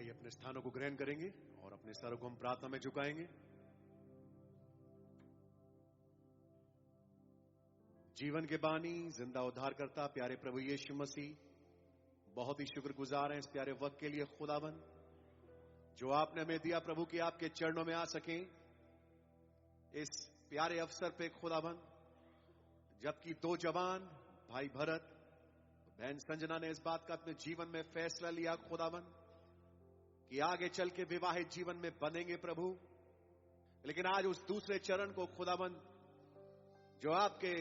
भाई अपने स्थानों को ग्रहण करेंगे और अपने सरों को हम प्रार्थना में झुकाएंगे। जीवन के बानी, जिंदा उद्धारकर्ता प्यारे प्रभु यीशु मसीह, बहुत ही शुक्रगुजार हैं इस प्यारे वक्त के लिए खुदावन, जो आपने हमें दिया प्रभु कि आपके चरणों में आ सकें इस प्यारे अवसर पे खुदावन। जबकि दो जवान भाई भरत, बहन संजना ने इस बात का अपने जीवन में फैसला लिया खुदावन कि आगे चल के विवाहित जीवन में बनेंगे प्रभु, लेकिन आज उस दूसरे चरण को खुदावन जो आपके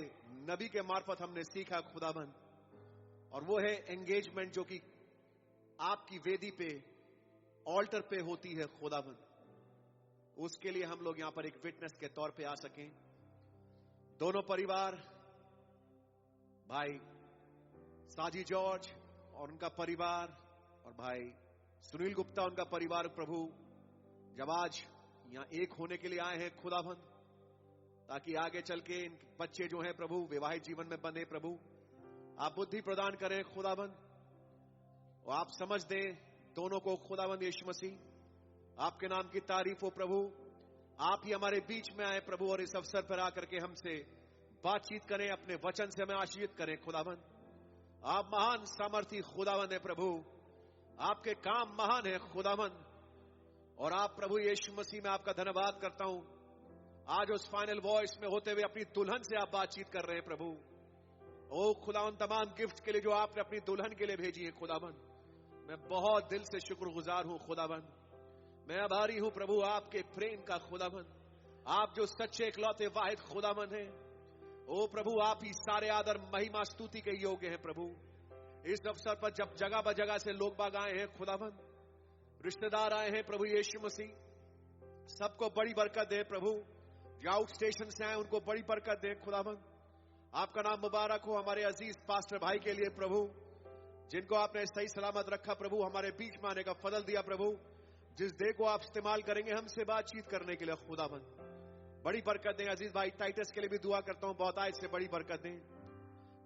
नबी के मार्फत हमने सीखा खुदावन, और वो है एंगेजमेंट, जो कि आपकी वेदी पे ऑल्टर पे होती है खुदावन। उसके लिए हम लोग यहां पर एक विटनेस के तौर पे आ सकें। दोनों परिवार, भाई साजी जॉर्ज और उनका परिवार और भाई सुनील गुप्ता उनका परिवार प्रभु, जब आज यहां एक होने के लिए आए हैं खुदावन, ताकि आगे चल के इन बच्चे जो हैं प्रभु विवाहित जीवन में बने प्रभु, आप बुद्धि प्रदान करें खुदावन, और आप समझ दें दोनों को खुदावन यीशु मसीह। आपके नाम की तारीफ हो प्रभु। आप ही हमारे बीच में आए प्रभु, और इस अवसर पर आकर के हमसे बातचीत करें, अपने वचन से हमें आशीर्वाद करें खुदावन। आप महान सामर्थी खुदावन है प्रभु, आपके काम महान है खुदावन, और आप प्रभु यीशु मसीह में आपका धन्यवाद करता हूं। आज उस फाइनल वॉइस में होते हुए अपनी दुल्हन से आप बातचीत कर रहे हैं प्रभु। ओ खुदावन, तमाम गिफ्ट के लिए जो आपने अपनी दुल्हन के लिए भेजी है खुदावन, मैं बहुत दिल से शुक्रगुजार हूं खुदावन। मैं आभारी हूं प्रभु आपके प्रेम का खुदावन, आप जो सच्चे इकलौते वाहिद खुदावन हैं। ओ प्रभु, आप ही सारे आदर महिमा स्तुति के योग्य हैं प्रभु। इस अवसर पर जब जगह ब जगह से लोग बाग आए हैं खुदावन, रिश्तेदार आए हैं प्रभु यीशु मसीह, सबको बड़ी बरकत दे प्रभु। जो आउट स्टेशन से आए उनको बड़ी बरकत दे खुदावन। आपका नाम मुबारक हो हमारे अजीज पास्टर भाई के लिए प्रभु, जिनको आपने सही सलामत रखा प्रभु, हमारे बीच में आने का फजल दिया प्रभु। जिस देह को आप इस्तेमाल करेंगे हमसे बातचीत करने के लिए खुदावन, बड़ी बरकत दें। अजीज भाई टाइटस के लिए भी दुआ करता हूं, बहुत आयत से बड़ी बरकत दें।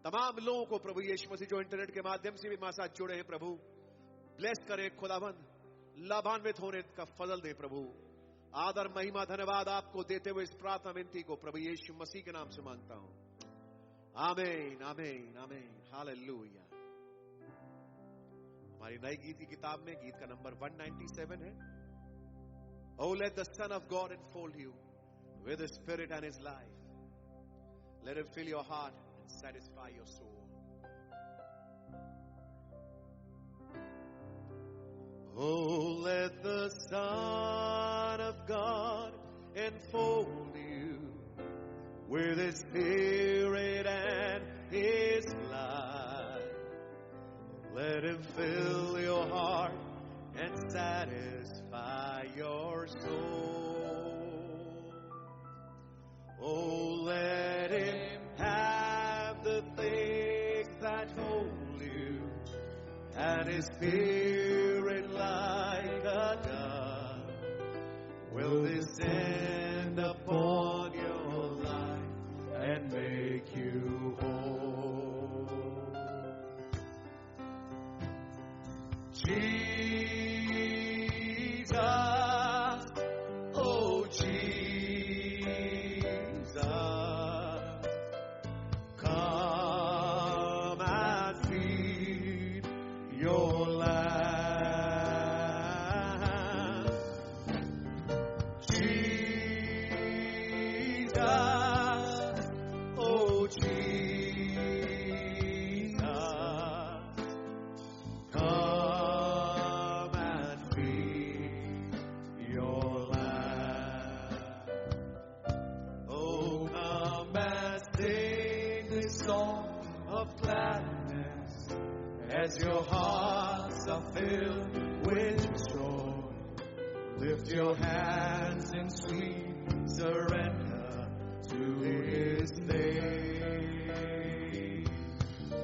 तमाम लोगों को प्रभु यीशु मसीह जो इंटरनेट के माध्यम से भी हमारे साथ जुड़े हैं प्रभु, ब्लेस करें खुदावन, लाभान्वित होने का फजल दें प्रभु। आदर महिमा धन्यवाद आपको देते हुए इस प्रार्थना विनती को प्रभु यीशु मसीह के नाम से मांगता हूं, आमीन आमीन आमीन, हालेलुया। हमारी नई गीत की किताब में गीत का नंबर 197 है। Oh, let the Son of God enfold you with His Spirit and His life. Let Him fill your heart and satisfy your soul. Oh, let the Son of God enfold you with His Spirit and His life. Let Him fill your heart and satisfy your soul. Oh, let Him have the things that hold you, and His Spirit like a dove will descend upon your life and make you whole. Jesus, oh Jesus, come and feed your lamb. Jesus, oh Jesus, come and feed your lamb. Oh, come and sing this song of gladness as your hearts are filled with joy. Lift your hands in sweet surrender to His name.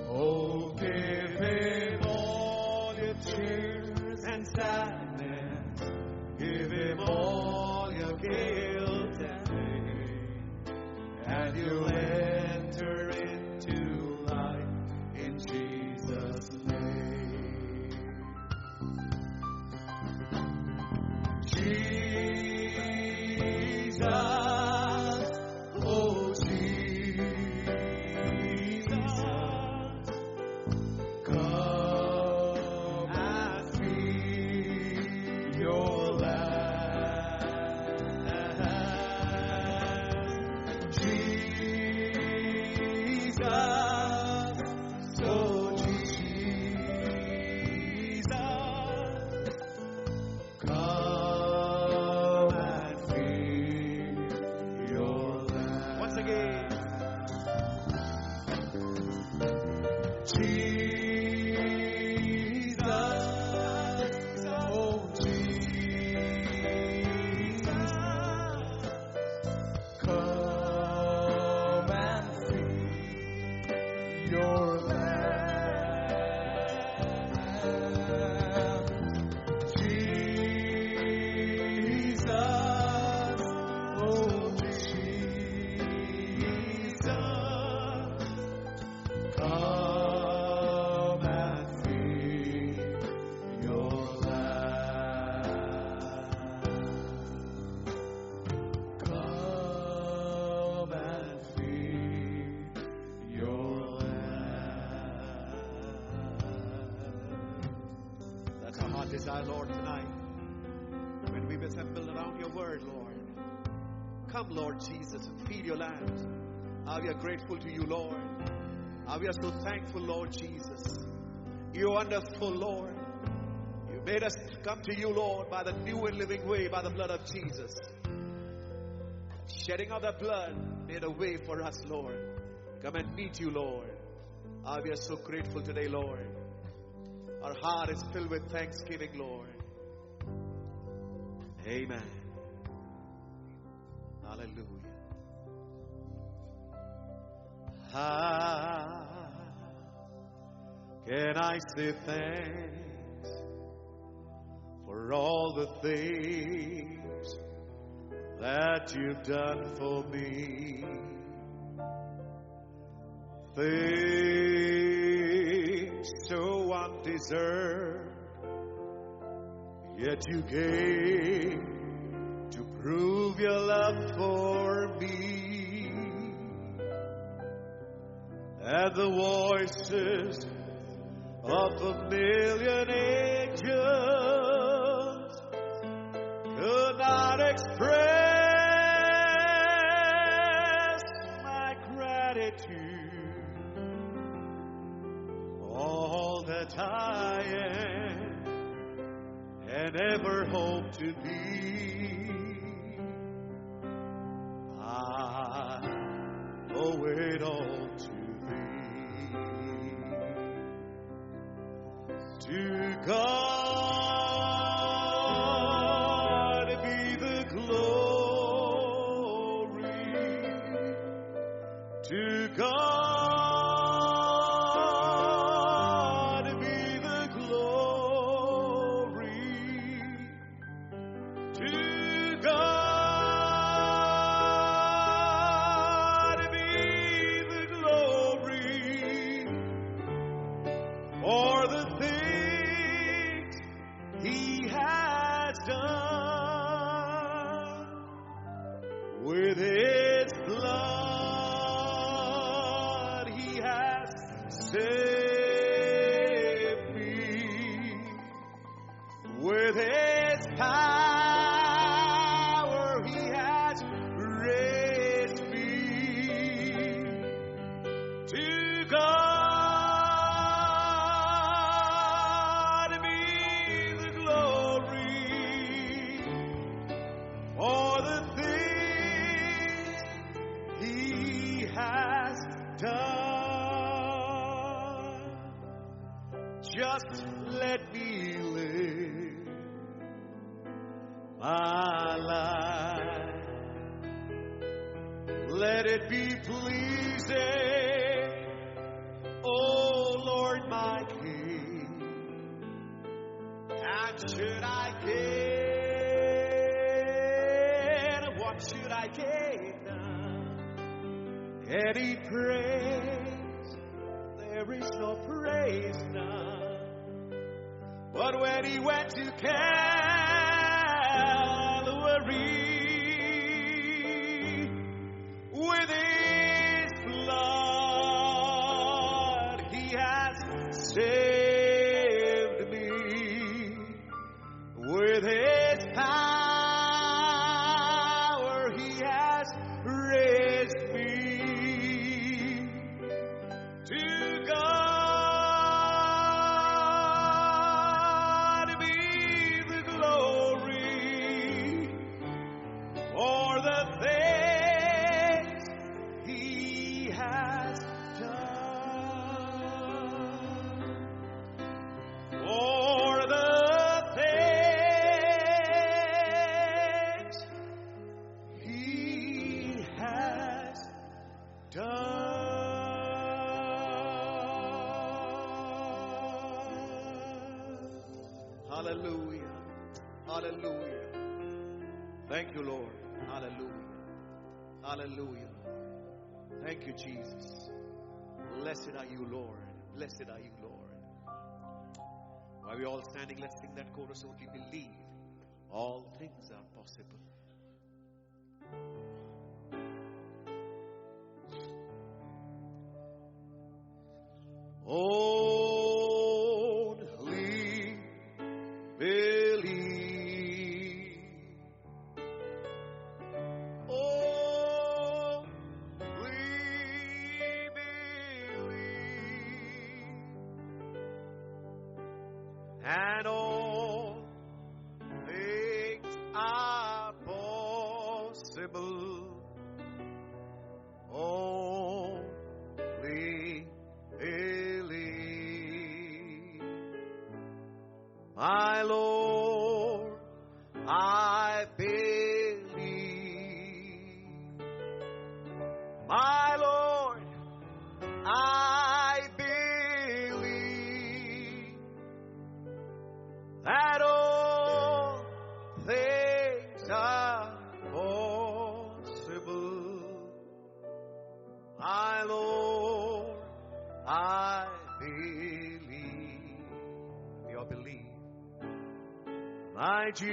Oh, give Him all your tears and sadness. Give Him all your guilt and pain, and you'll enter into life in Jesus' name. oh Jesus, come and feel your land. Jesus, oh Jesus, come and feel your land. Once again. Jesus, oh Jesus, come and feel your land. Jesus, oh Jesus, come and feel your land. Come and feel your land. That's our heart desire, Lord, tonight. When we've assembled around your word, Lord. Come, Lord Jesus, and feed your land. We are grateful to you, Lord. We are so thankful, Lord Jesus. You're wonderful, Lord. You made us come to you, Lord, by the new and living way, by the blood of Jesus. Shedding of the blood made a way for us, Lord. Come and meet you, Lord. We are so grateful today, Lord. Our heart is filled with thanksgiving, Lord. Amen. Hallelujah. How can I say thanks for all the things that you've done for me? Things so undeserved, yet you gave to prove your love for me. And the voices of a million angels could not express my gratitude. All that I am and ever hope to be, I owe it all to to God be the glory. To God be the glory. To God be the glory for the things He has done. With His blood He has saved me. With His power He has raised me. To God be the glory for the things He has done. Just let me live my life. Let it be pleasing, oh Lord my King. And should I gain, what should I gain? Any praise, there is no praise now. But when He went to Calvary, With His blood, He has saved me. With His power, He has raised me. To God be the glory for the things He has done. For the things He has done. Hallelujah. Hallelujah. Thank you, Lord. Hallelujah. Hallelujah. Thank you, Jesus. Blessed are you, Lord. Blessed are you, Lord. While we all standing, let's sing that chorus. Only believe all things are possible. Only believe. Only believe. And all things are possible. Only believe. My Lord, I believe. My Lord, I believe that all things are possible. My Lord, I believe. We all believe. My Jesus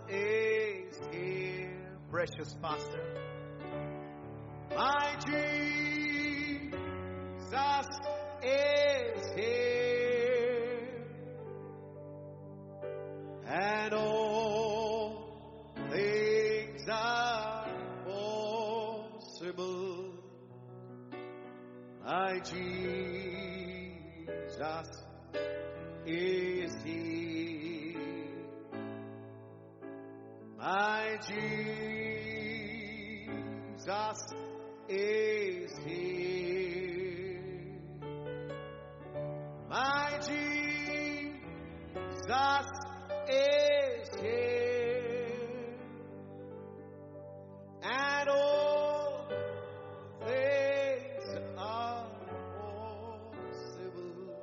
is here, precious Pastor. My Jesus is here, and all things are possible. My Jesus is here. My Jesus is here. My Jesus is here. And all things are possible.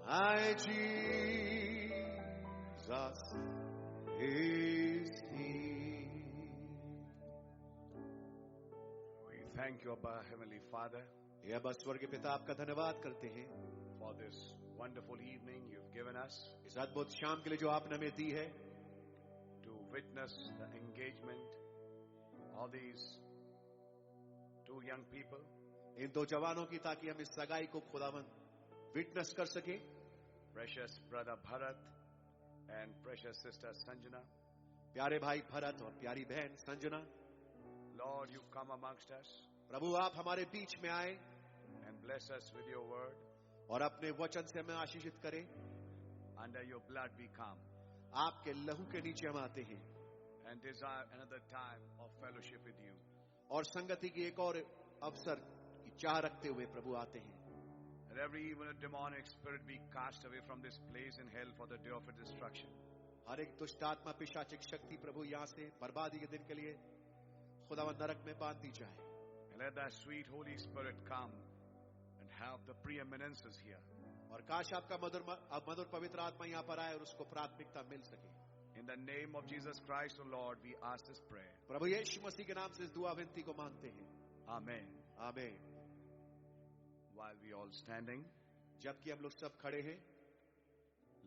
My Jesus is here. We thank you, Abba, Heavenly Father, ये अब स्वर्गीय पिता आपका धन्यवाद करते हैं for this wonderful evening you've given us इस अद्भुत शाम के लिए जो आपने हमें दी है to witness the engagement of these two young people. इन दो जवानों की, ताकि हम इस सगाई को खुदावंद विटनेस कर सके. Precious brother Bharat and precious sister Sanjana. प्यारे भाई भरत और प्यारी बहन Sanjana, Lord, you come amongst us प्रभु आप हमारे बीच में आए and bless us with your word. और अपने वचन से हमें आशीषित करें. Under your blood we come आपके लहू के नीचे हम आते हैं and desire another time of fellowship with you. और संगति की एक और अवसर की चाह रखते हुए प्रभु आते हैं. That every evil and demonic spirit be cast away from this place in hell for the day of its destruction. हर एक दुष्ट आत्मा पिशाचिक शक्ति प्रभु यहाँ से बर्बादी के दिन के लिए खुदावंद नरक में बांध दी जाए. And let that sweet Holy Spirit come and have the preeminences here. और काश आपका मधुर पवित्र आत्मा यहाँ पर आए और उसको प्राथमिकता मिल सके. In the name of Jesus Christ, O Lord, we ask this prayer. प्रभु यीशु मसीह के नाम से इस दुआ विनती को मांगते हैं. Amen. आमीन. While we all standing, जबकि हम लोग सब खड़े हैं,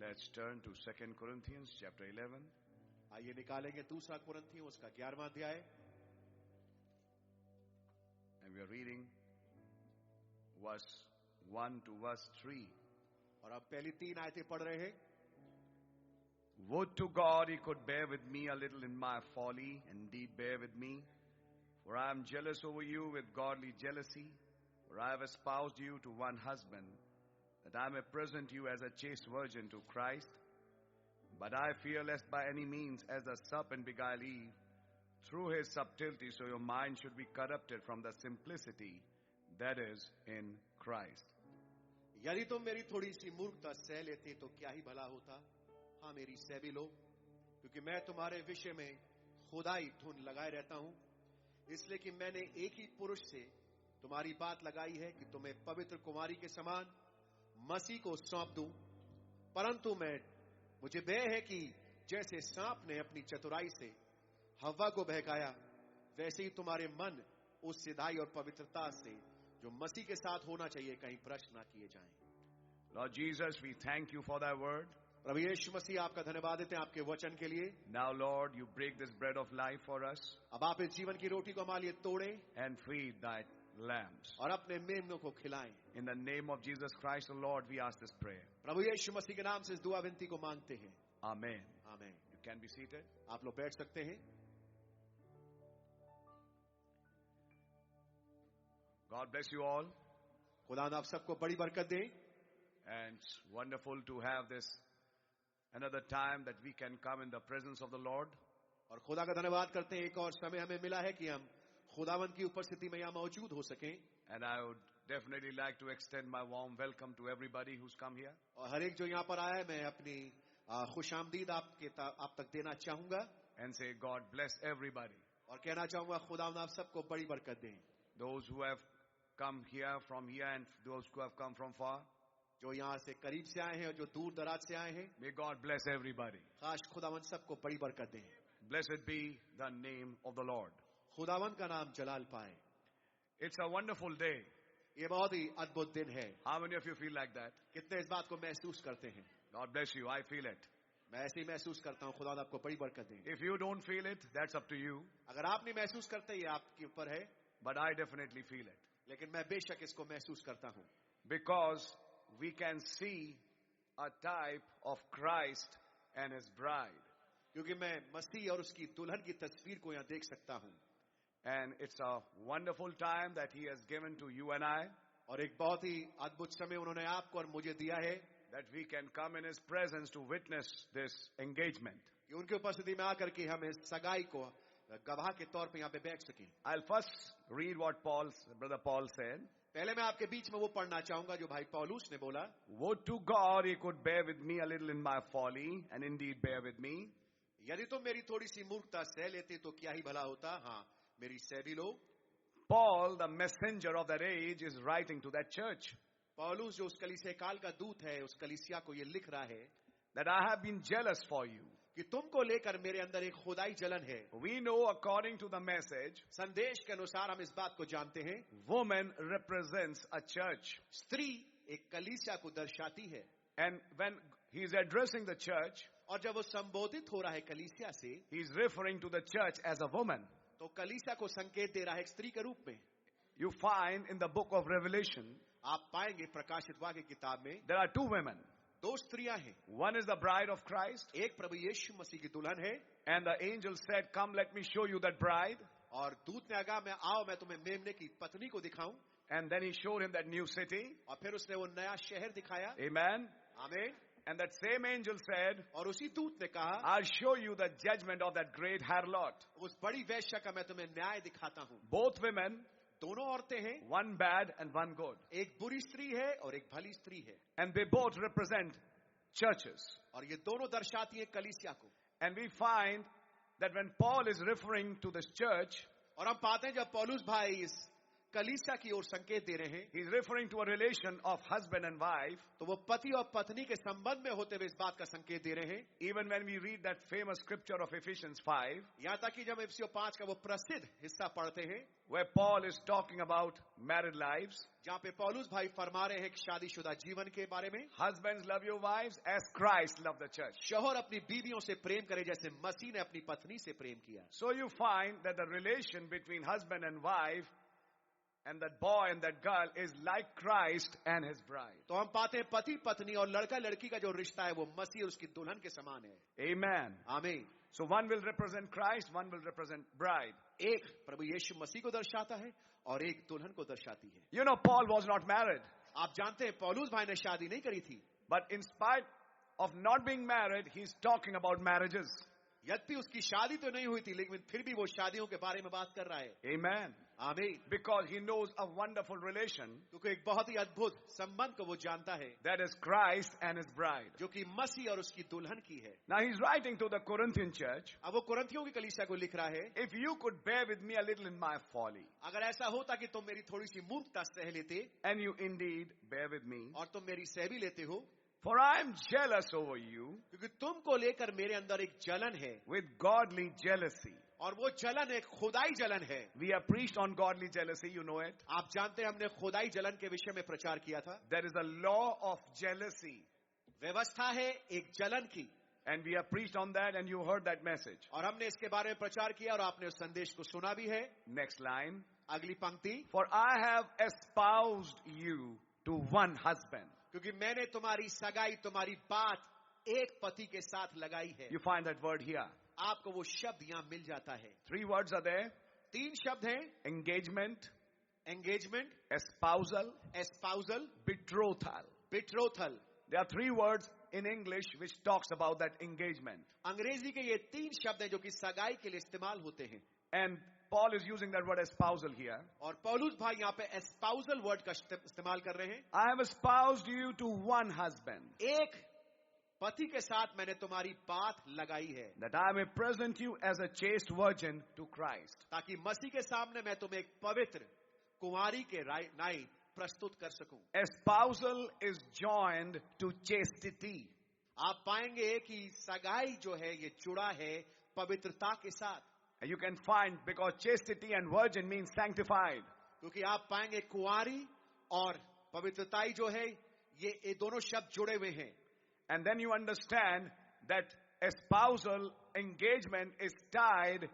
Let's turn to 2 Corinthians chapter 11. आइए निकालेंगे दूसरा कुरिन्थियों उसका 11वां अध्याय, And we are reading verse 1 to verse 3. और अब पहली 3 आयतें पढ़ रहे हैं. Would to God he could bear with me a little in my folly, and indeed bear with me. For I am jealous over you with godly jealousy. For I have espoused you to one husband, that I may present you as a chaste virgin to Christ. But I fear lest by any means, as the serpent beguiled Eve, through his subtlety, so your mind should be corrupted from the simplicity that is in Christ. यदि तुम मेरी थोड़ी सी मूर्खता सह लेते तो क्या ही भला होता. हाँ, मेरी सह भी लो, क्योंकि मैं तुम्हारे विषय में खुदाई धुन लगाए रहता हूं. इसलिए कि मैंने एक ही पुरुष से तुम्हारी बात लगाई है कि तुम्हें पवित्र कुमारी के समान मसीह को सौंप दूं. परंतु मुझे भय है कि जैसे सांप ने अपनी चतुराई से हव्वा को बहकाया, वैसे ही तुम्हारे मन उस सिधाई और पवित्रता से जो मसीह के साथ होना चाहिए कहीं भ्रष्ट ना किए जाएं. Lord Jesus, we thank you for thy word. प्रभु यीशु मसीह, आपका धन्यवाद देते हैं आपके वचन के लिए. Now, Lord, you break this bread of life for us अब आप इस जीवन की रोटी को हमारे लिए तोड़े and feed thy lambs. और अपने मेमनों को खिलाएं. In the name of Jesus Christ, the Lord, we ask this prayer. प्रभु यीशु मसीह के नाम से इस दुआ विनती को मांगते हैं. Amen. आमीन. You can be seated. आप लोग बैठ सकते हैं. God bless you all. खुदा आप सबको बड़ी बरकत दे. And it's wonderful to have this another time that we can come in the presence of the Lord. और खुदा का धन्यवाद करते हैं एक और समय हमें मिला है कि हम खुदावन की उपस्थिति में यहाँ मौजूद हो सकें. And I would definitely like to extend my warm welcome to everybody who's come here. और हर एक जो यहाँ पर आया है, मैं अपनी खुशामदीद आप तक देना चाहूंगा. And say, God bless everybody. और कहना चाहूंगा खुदावन आप सबको बड़ी बरकत दें. Those who have come here from here and those who have come from far. जो यहाँ से करीब से आए हैं और जो दूर दराज से आए हैं, May God bless everybody. खास खुदावन सबको बड़ी बरकत दें. Blessed be the name of the Lord. खुदावन का नाम जलाल पाए. It's a wonderful day. ये बहुत ही अद्भुत दिन है. How many of you feel like that? कितने इस बात को महसूस करते हैं? God bless you. I feel it. मैं ऐसे ही महसूस करता हूँ. खुदा आपको बड़ी बरकत दें. If you don't feel it, that's up to you. अगर आप नहीं महसूस करते, ये आपके ऊपर है. But I definitely feel it. लेकिन मैं बेशक इसको महसूस करता हूँ. Because we can see a type of Christ and his bride. क्योंकि मैं मसीह और उसकी दुल्हन की तस्वीर को यहाँ देख सकता हूँ. And it's a wonderful time that he has given to you and I. और एक बहुत ही अद्भुत समय उन्होंने आपको और मुझे दिया है. That we can come in his presence to witness this engagement. कि उनकी उपस्थिति में आकर के हम इस सगाई को गवाह के तौर पे यहाँ पे बैठ सकें. I'll first read what Brother Paul said. पहले मैं आपके बीच में वो पढ़ना चाहूंगा जो भाई पौलुस ने बोला. Would to God he could bear with me a little in my folly, and indeed bear with me. यदि तुम मेरी थोड़ी सी मूर्खता सह लेते तो क्या ही भला होता. हाँ, मेरी सह भी लो. Paul, the messenger of that age, is writing to that church. पौलुस जो उस कलीसिया काल का दूत है, उस कलीसिया को ये लिख रहा है that I have been jealous for you. कि तुमको लेकर मेरे अंदर एक खुदाई जलन है. We know according to the message, संदेश के अनुसार हम इस बात को जानते हैं, woman represents a church. स्त्री एक कलीसिया को दर्शाती है. And when he is addressing the church, और जब वो संबोधित हो रहा है कलीसिया से, he is referring to the church as a woman. तो कलीसिया को संकेत दे रहा है एक स्त्री के रूप में. You find in the book of Revelation, आप पाएंगे प्रकाशित वाक्य की किताब में there are two women. दो स्त्रियां हैं. One is the bride of Christ. एक प्रभु यीशु मसीह की दुल्हन है. And the angel said, come let me show you that bride. और दूत ने कहा, मैं आओ मैं तुम्हें मेमने की पत्नी को दिखाऊं. And then he showed him that new city. और फिर उसने वो नया शहर दिखाया. Amen. आमीन. And that same angel said, और उसी दूत ने कहा, I'll show you the judgment of that great harlot. उस बड़ी वेश्या का मैं तुम्हें न्याय दिखाता हूं. Both women, दोनों औरतें हैं, one bad and one good. एक बुरी स्त्री है और एक भली स्त्री है. And they both represent churches. और ये दोनों दर्शाती हैं कलीसिया को. And we find that when Paul is referring to this church, और हम पाते हैं जब पौलुस भाई इस कलीसिया की ओर संकेत दे रहे हैं, He's referring to a relation of husband and wife. तो वो पति और पत्नी के संबंध में होते हुए इस बात का संकेत दे रहे हैं. Even when we read that famous scripture of Ephesians 5, यहाँ तक कि जब इफिसियों 5 का वो प्रसिद्ध हिस्सा पढ़ते हैं, where Paul is talking about married lives, जहाँ पे पौलुस भाई फरमा रहे हैं कि शादीशुदा जीवन के बारे में, husbands love your wives as Christ loved the church. शौहर अपनी बीवियों से प्रेम करे जैसे मसीह ने अपनी पत्नी से प्रेम किया. So you find that the relation between husband and wife and that boy and that girl is like Christ and his bride. तो हम पाते हैं पति पत्नी और लड़का लड़की का जो रिश्ता है वो मसीह और उसकी दुल्हन के समान है. Amen. आमीन. So one will represent Christ, one will represent bride. एक प्रभु यीशु मसीह को दर्शाता है और एक दुल्हन को दर्शाती है. You know, Paul was not married, आप जानते हैं पौलुस भाई ने शादी नहीं करी थी, but in spite of not being married, he's talking about marriages. यद्यपि उसकी शादी तो नहीं हुई थी लेकिन फिर भी वो शादियों के बारे में बात कर रहा है. Amen. आमीन. Because he knows a wonderful relation क्योंकि एक बहुत ही अद्भुत संबंध को वो जानता है that is Christ and his bride. जो कि मसीह और उसकी दुल्हन की है. Now he's writing to the Corinthian church, अब वो कुरिन्थियों की कलीसिया को लिख रहा है, if you could bear with me a little in my folly, अगर ऐसा होता कि तुम मेरी थोड़ी सी मूर्खता सह लेते and you indeed bear with me, और तुम मेरी सह भी लेते हो, for I am jealous over you क्योंकि तुमको लेकर मेरे अंदर एक जलन है with godly jealousy. और वो जलन एक खुदाई जलन है. We have preached on godly jealousy, you know it. आप जानते हैं हमने खुदाई जलन के विषय में प्रचार किया था. There is a law of jealousy, व्यवस्था है एक जलन की, and we have preached on that, and you heard that message. और हमने इसके बारे में प्रचार किया और आपने उस संदेश को सुना भी है. Next line. अगली पंक्ति, For I have espoused you to one husband. क्योंकि मैंने तुम्हारी सगाई तुम्हारी बात एक पति के साथ लगाई है. You find that word here. आपको वो शब्द यहाँ मिल जाता है. 3 words are there. 3 शब्द हैं, Engagement, engagement, espousal, एस्पाउजल, betrothal. बिट्रोथल. There are 3 words in English which talks about that engagement. अंग्रेजी के ये 3 शब्द हैं जो कि सगाई के लिए इस्तेमाल होते हैं. And Paul is using that word espousal here. और पौलुस भाई यहाँ पे एस्पाउजल वर्ड का इस्तेमाल कर रहे हैं. I have espoused you to one husband, एक पति के साथ मैंने तुम्हारी बात लगाई है, that I may present you as a chaste virgin to Christ. ताकि मसीह के सामने मैं तुम्हें एक पवित्र कुंवारी के नाई प्रस्तुत कर सकूं. Espousal is joined to chastity. आप पाएंगे कि सगाई जो है ये जुड़ा है पवित्रता के साथ. And you can find, because chastity and virgin means sanctified. क्योंकि आप पाएंगे कुंवारी और पवित्रताई जो है ये दोनों शब्द जुड़े हुए हैं. And then you understand that espousal engagement is tied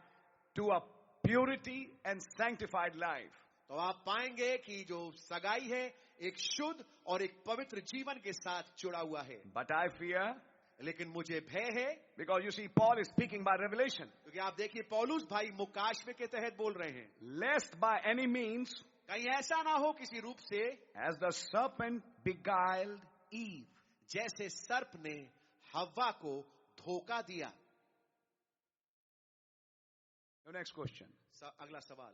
to a purity and sanctified life. तो आप पाएंगे कि जो सगाई है एक शुद्ध और एक पवित्र जीवन के साथ जुड़ा हुआ है. But I fear, लेकिन मुझे भय है, because you see Paul is speaking by revelation, क्योंकि आप देखिए पौलुस भाई मुकाशवे के तहत बोल रहे हैं, lest by any means, कहीं ऐसा ना हो किसी रूप से as the serpent beguiled Eve. जैसे सर्प ने हव्वा को धोखा दिया. The next question. अगला सवाल,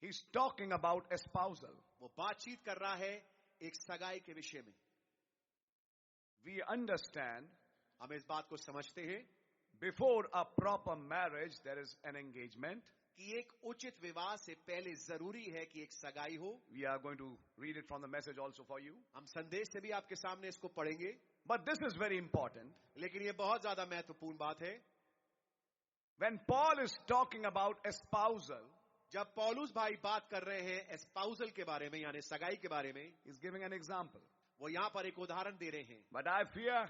He's talking about espousal. वो बातचीत कर रहा है एक सगाई के विषय में. We understand, हम इस बात को समझते हैं before a proper marriage there is an engagement. कि एक उचित विवाह से पहले जरूरी है कि एक सगाई हो. We are going to read it from the message also for you. हम संदेश से भी आपके सामने इसको पढ़ेंगे. But this is very important. लेकिन ये बहुत ज्यादा महत्वपूर्ण बात है. When Paul is talking about espousal, जब पौलुस भाई बात कर रहे हैं एस्पाउजल के बारे में यानी सगाई के बारे में, he's giving an example. वो यहाँ पर एक उदाहरण दे रहे हैं. But I fear,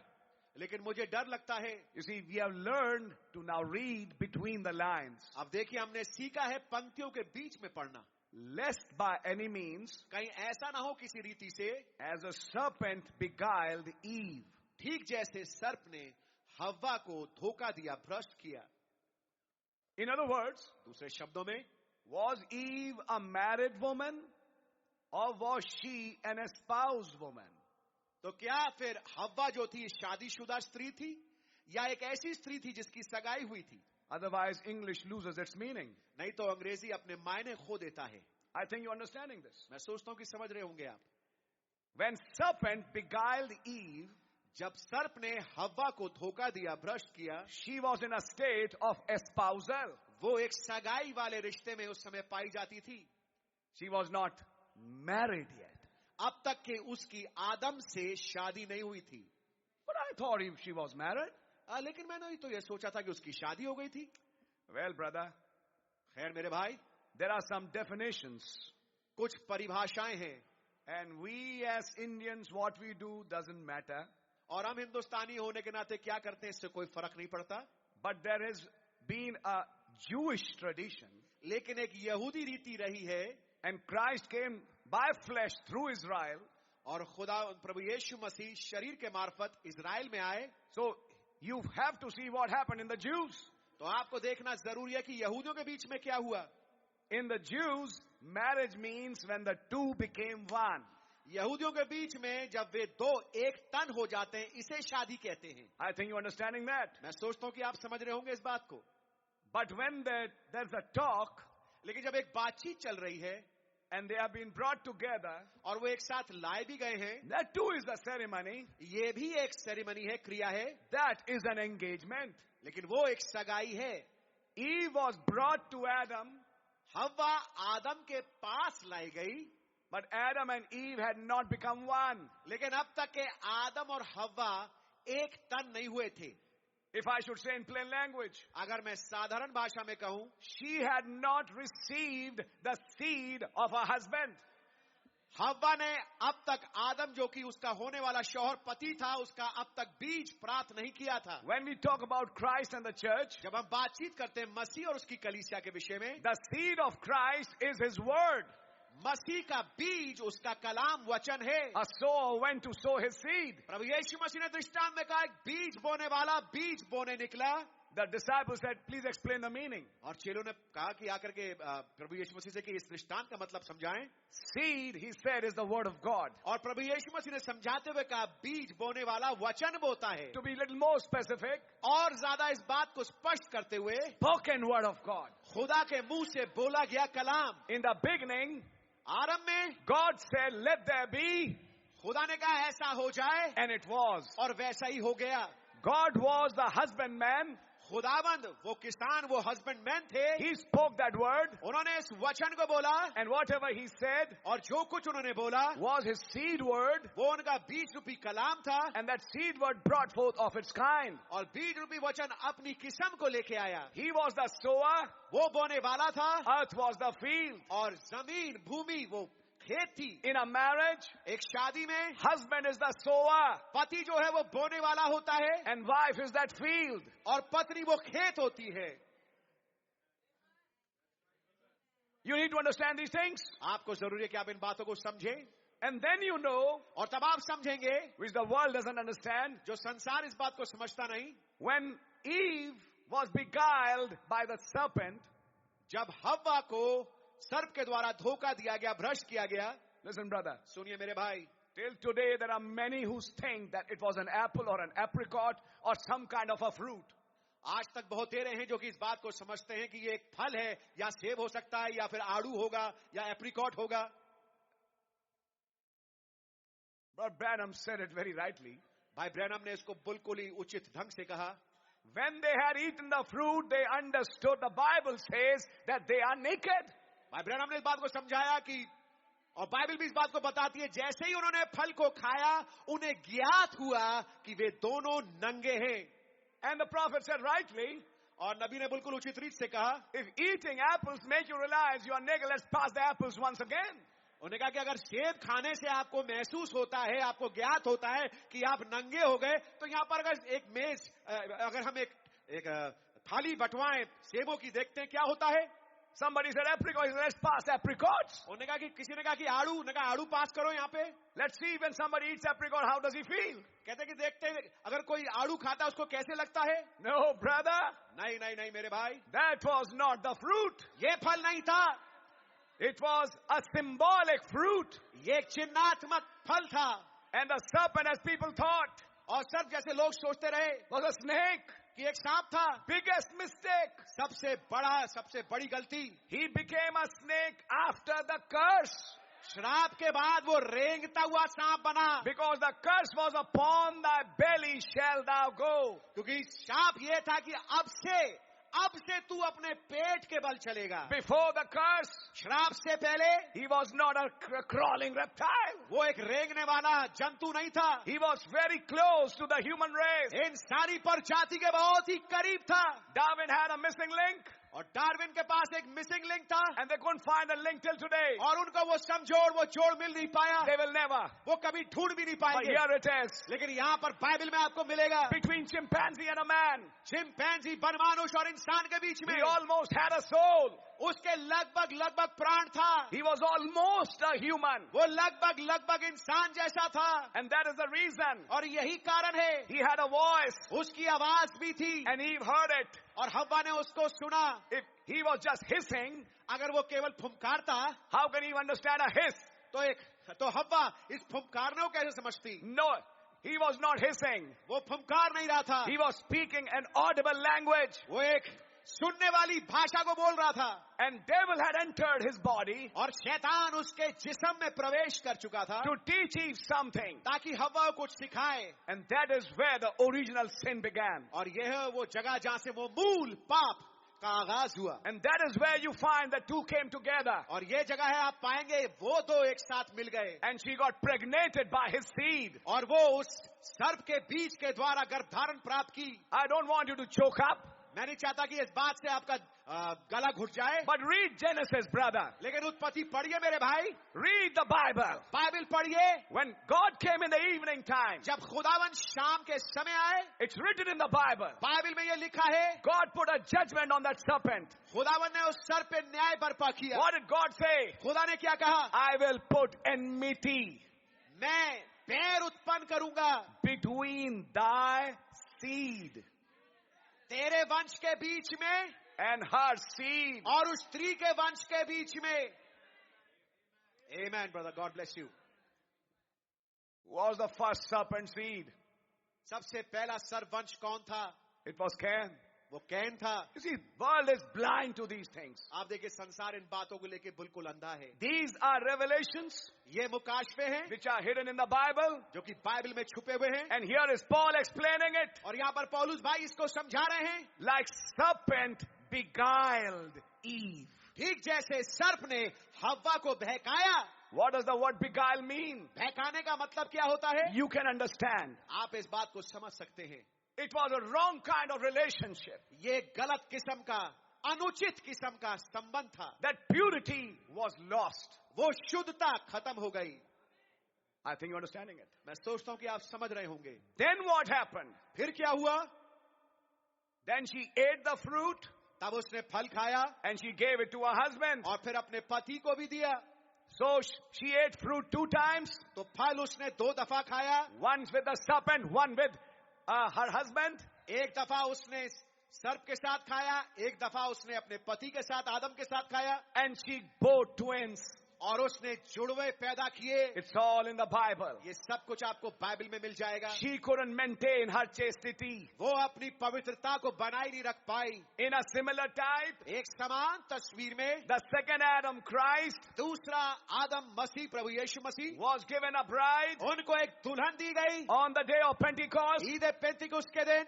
लेकिन मुझे डर लगता है. you see, we have learned to now read between the lines. अब देखिए हमने सीखा है पंक्तियों के बीच में पढ़ना. Lest by any means, कहीं ऐसा ना हो किसी रीति से, as a serpent beguiled Eve. ठीक जैसे सर्प ने हव्वा को धोखा दिया, भ्रष्ट किया. In other words, दूसरे शब्दों में, was Eve a married woman or was she an espoused woman? तो क्या फिर हव्वा जो थी शादीशुदा स्त्री थी या एक ऐसी स्त्री थी जिसकी सगाई हुई थी? Otherwise, English loses its meaning. नहीं तो अंग्रेजी अपने मायने खो देता है. I think you're understanding this. मैं सोचता हूं कि समझ रहे होंगे आप. When serpent beguiled Eve, जब सर्प ने हव्वा को धोखा दिया, भ्रष्ट किया, she was in a state of espousal. वो एक सगाई वाले रिश्ते में उस समय पाई जाती थी. She was not married yet. अब तक के उसकी आदम से शादी नहीं हुई थी. But I thought if she was married. लेकिन मैंने तो ये सोचा था कि उसकी शादी हो गई थी. Well, brother, खैर मेरे भाई, there are some definitions. कुछ परिभाषाएं हैं. And we as Indians, what we do doesn't matter. और हम हिंदुस्तानी होने के नाते क्या करते हैं इससे कोई फर्क नहीं पड़ता. But there has been a Jewish tradition. लेकिन एक यहूदी रीति रही है. And Christ came by flesh through Israel. और खुदा प्रभु यीशु मसीह शरीर के मार्फत इजराइल में आए. So you have to see what happened in the Jews. तो आपको देखना जरूरी है कि यहूदियों के बीच में क्या हुआ. In the Jews, marriage means when the two became one. यहूदियों के बीच में जब वे दो एक तन हो जाते हैं, इसे शादी कहते हैं. I think you're understanding that. मैं सोचता हूं कि आप समझ रहे होंगे इस बात को. But when there's a talk, लेकिन जब एक बातचीत चल रही है, and they have been brought together, और वो एक साथ लाए भी गए हैं, that too is a ceremony. ये भी एक सेरेमनी है, क्रिया है. That is an engagement. लेकिन वो एक सगाई है. Eve was brought to Adam. हव्वा आदम के पास लाई गई. But Adam and Eve had not become one. लेकिन अब तक के आदम और हव्वा एक तन नहीं हुए थे. If I should say in plain language, अगर मैं साधारण भाषा में कहूं, she had not received the seed of her husband. हव्वा ने अब तक आदम जो कि उसका होने वाला शौहर पति था, उसका अब तक बीज प्राप्त नहीं किया था. When we talk about Christ and the church, जब हम बातचीत करते हैं मसीह और उसकी कलीसिया के विषय में, the seed of Christ is his word. मसीह का बीज उसका कलाम वचन है. A sower went to sow his seed. प्रभु यीशु मसीह ने दृष्टांत में कहा, बीज बोने वाला बीज बोने निकला. The disciples said, please explain the meaning. और चेलों ने कहा कि आकर के प्रभु यीशु मसीह से कि इस दृष्टांत का मतलब समझाएं. Seed, he said, is the word of God. और प्रभु यीशु मसीह ने समझाते हुए कहा, बीज बोने वाला वचन बोता है. To be a little more specific, और ज्यादा इस बात को स्पष्ट करते हुए, spoken word of God. खुदा के मुंह से बोला गया कलाम. In the beginning, आरंभ में God said, let there be. खुदा ने कहा ऐसा हो जाए, And it was. और वैसा ही हो गया. God was the husbandman. खुदाबंद वो किसान, वो हस्बैंडमैन थे. He spoke that word. उन्होंने इस वचन को बोला, And whatever he said और जो कुछ उन्होंने बोला was his seed word. वो उनका बीज रूपी कलाम था. And that seed word brought forth of its kind. और बीज रूपी वचन अपनी किस्म को लेके आया. He was the sower. वो बोने वाला था. Earth was the field. और जमीन भूमि वो खेत थी. In a marriage, एक शादी में husband is the sower. पति जो है वो बोने वाला होता है, And wife is that field. और पत्नी वो खेत होती है. You need to understand these things. आपको जरूरी है कि आप इन बातों को समझें. And then you know, और तब आप समझेंगे, which the world doesn't understand, जो संसार इस बात को समझता नहीं, when Eve was beguiled by the serpent. जब हव्वा को सर्प के द्वारा धोखा दिया गया, भ्रष्ट किया गया. Listen, brother. सुनिए मेरे भाई, Till today there are many who think that it was an apple or an apricot or some kind of a fruit. आज तक बहुत तेरे हैं जो कि इस बात को समझते हैं कि ये एक फल है, या सेब हो सकता है, या फिर आड़ू होगा, या एप्रिकॉट होगा. But Branham said it very rightly. भाई ब्रैनम ने इसको बिल्कुल ही उचित ढंग से कहा. When they had eaten the fruit, they understood. The Bible says that they are naked. भाई ब्रैनम ने इस बात को समझाया कि, और बाइबल भी इस बात को बताती है, जैसे ही उन्होंने फल को खाया उन्हें ज्ञात हुआ कि वे दोनों नंगे हैं. And the prophet said rightly, और नबी ने बिल्कुल उचित रीत से कहा, if eating apples make you realize you are naked, let's pass the apples once again. उन्होंने कहा कि अगर सेब खाने से आपको महसूस होता है, आपको ज्ञात होता है कि आप नंगे हो गए, तो यहाँ पर अगर एक मेज, अगर हम एक थाली बंटवाएं सेबों की, देखते हैं क्या होता है. Somebody said apricot. He said, let's pass apricots. उन्होंने कहा कि किसी ने कहा कि आड़ू, उन्होंने कहा आड़ू पास करो यहाँ पे. Let's see when somebody eats apricot, how does he feel? कहते कि देखते हैं अगर कोई आड़ू खाता है उसको कैसे लगता है. No, brother. नहीं नहीं नहीं मेरे भाई, That was not the fruit. ये फल नहीं था. It was a symbolic fruit. ये एक चिन्हात्मक फल था. And the serpent, as people thought, और सर्प जैसे लोग सोचते रहे was a snake. कि एक सांप था. Biggest mistake. सबसे बड़ा, सबसे बड़ी गलती. He became a snake after the curse. श्राप के बाद वो रेंगता हुआ सांप बना. Because the curse was upon thy belly shall thou go. क्योंकि शाप ये था कि अब से अब से तू अपने पेट के बल चलेगा. Before the curse, श्राप से पहले he was not a crawling reptile. वो एक रेंगने वाला जंतु नहीं था. He was very close to the human race. इंसानी प्रजाति के बहुत ही करीब था. Darwin had a missing link, और डार्विन के पास एक मिसिंग लिंक था. and they couldn't find the link till today. और उनको वो वो जोड़ मिल नहीं पाया. They will never. वो कभी ढूंढ भी नहीं But पाएंगे. here it is. लेकिन यहाँ पर बाइबल में आपको मिलेगा. Between chimpanzee and a man, chimpanzee बनमानुष और इंसान के बीच में he almost had a soul. उसके लगभग प्राण था. He was almost a human. वो लगभग इंसान जैसा था. And that is the reason. और यही कारण है. He had a voice, उसकी आवाज भी थी. and Eve heard it. और हव्वा ने उसको सुना. If he was just hissing, अगर वो केवल फुंकारता how can Eve understand a hiss? तो हव्वा इस फुंकारने को कैसे समझती? No, he was not hissing. वो फुंकार नहीं रहा था. He was speaking an audible language. वो एक सुनने वाली भाषा को बोल रहा था. And devil had entered his body और शैतान उसके जिस्म में प्रवेश कर चुका था. to teach Eve something. ताकि हव्वा को कुछ सिखाए. And that is where the original sin began. और यह वो जगह जहां से वो मूल पाप का आगाज हुआ. And that is where you find the two came together. और ये जगह है आप पाएंगे वो दो एक साथ मिल गए. And she got pregnated by his seed. और वो उस सर्प के बीज के द्वारा गर्भ धारण प्राप्त की. I don't want you to choke up. मैं नहीं चाहता कि इस बात से आपका गला घुट जाए. But read Genesis, brother. लेकिन उत्पत्ति पढ़िए मेरे भाई. Read the Bible. बाइबल पढ़िए. When God came in the evening time, जब खुदावन शाम के समय आए. it's written in the Bible. Bible में ये लिखा है. God put a judgment on that serpent. खुदावन ने उस सर्प पे न्याय बर्पा किया. What did God say? खुदा ने क्या कहा? I will put enmity मैं बैर उत्पन्न करूंगा. between thy seed तेरे वंश के बीच में and her seed. और उस स्त्री के वंश के बीच में. Amen, brother. God bless you. Who was the first serpent seed? सबसे पहला सर्प वंश कौन था? It was Cain. वो कैन था. You see, world is blind to these things. आप देखिए संसार इन बातों को लेके बिल्कुल अंधा है. These are revelations ये मुकाशफे हैं which are hidden in the Bible. जो कि बाइबल में छुपे हुए हैं. And here is Paul explaining it. और यहाँ पर पौलुस भाई इसको समझा रहे हैं. Like serpent beguiled Eve. ठीक जैसे सर्प ने हव्वा को बहकाया. What does the word beguile mean? बहकाने का मतलब क्या होता है? You can understand. आप इस बात को समझ सकते हैं. It was a wrong kind of relationship. ये गलत किस्म का, अनुचित किस्म का संबंध था. That purity was lost. वो शुद्धता खत्म हो गई. I think you're understanding it. मैं सोचता हूं कि आप समझ रहे होंगे. Then what happened? फिर क्या हुआ? Then she ate the fruit तब उसने फल खाया and she gave it to her husband. और फिर अपने पति को भी दिया. So she ate fruit 2 times. तो फल उसने 2 दफा खाया. Once with the serpent, one with her husband. एक दफा उसने सर्प के साथ खाया, एक दफा उसने अपने पति के साथ आदम के साथ खाया. And she bore twins. और उसने जुड़वे पैदा किए. It's all in the Bible. ये सब कुछ आपको बाइबल में मिल जाएगा. She couldn't maintain her chastity. वो अपनी पवित्रता को बनाए नहीं रख पाई. In a similar type, एक समान तस्वीर में the second Adam, Christ, दूसरा आदम मसीह प्रभु यीशु मसीह was given a bride उनको एक दुल्हन दी गई. on the day of Pentecost. Eid पेंतिकुस्त के दिन.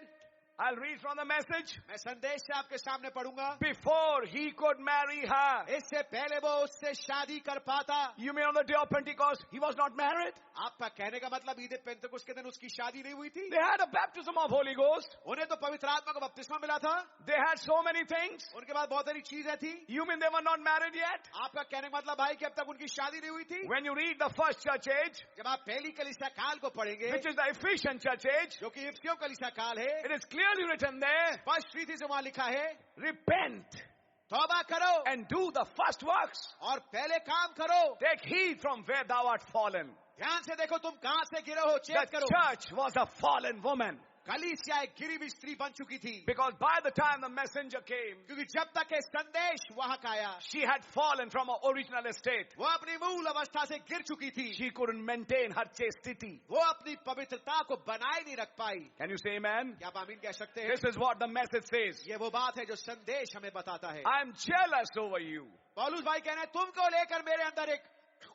I'll read from the message. मैं संदेश से आपके सामने पढ़ूंगा. Before he could marry her. इससे पहले वो उससे शादी कर पाता. You mean on the day of Pentecost, he was not married? आपका कहने का मतलब ईद पेंतिकुस्त के दिन उसकी शादी नहीं हुई थी. They had a baptism of Holy Ghost. उन्हें तो पवित्र आत्मा का बपतिस्मा मिला था. They had so many things. उनके पास बहुत सारी चीजें थी. You mean they were not married yet? आपका कहने का मतलब भाई कि अब तक उनकी शादी नहीं हुई थी. When you read the first church age, जब आप पहली कलीसिया काल को पढ़ेंगे which is the Ephesian church age, जो कि इफिसियों कलीसिया काल है, it is clearly written there, स्पष्ट रीति से वहां लिखा है, repent तौबा करो and do the first works. और पहले काम करो. Take heed from where thou art fallen. ध्यान से देखो तुम कहां से गिरे हो. चेक The करो. church was a fallen woman. कलीसिया एक गिरी हुई स्त्री बन चुकी थी. Because by the time the messenger came, क्योंकि जब तक ये संदेश वहां का आया, she had fallen from her original estate. वो अपनी मूल अवस्था से गिर चुकी थी. She couldn't maintain her chastity. वो अपनी पवित्रता को बनाए नहीं रख पाई. Can you say amen? क्या आप आमीन कह सकते हैं? This is what the message says. ये वो बात है जो संदेश हमें बताता है. I'm jealous over you पौलुस भाई कह रहे हैं तुमको लेकर मेरे अंदर एक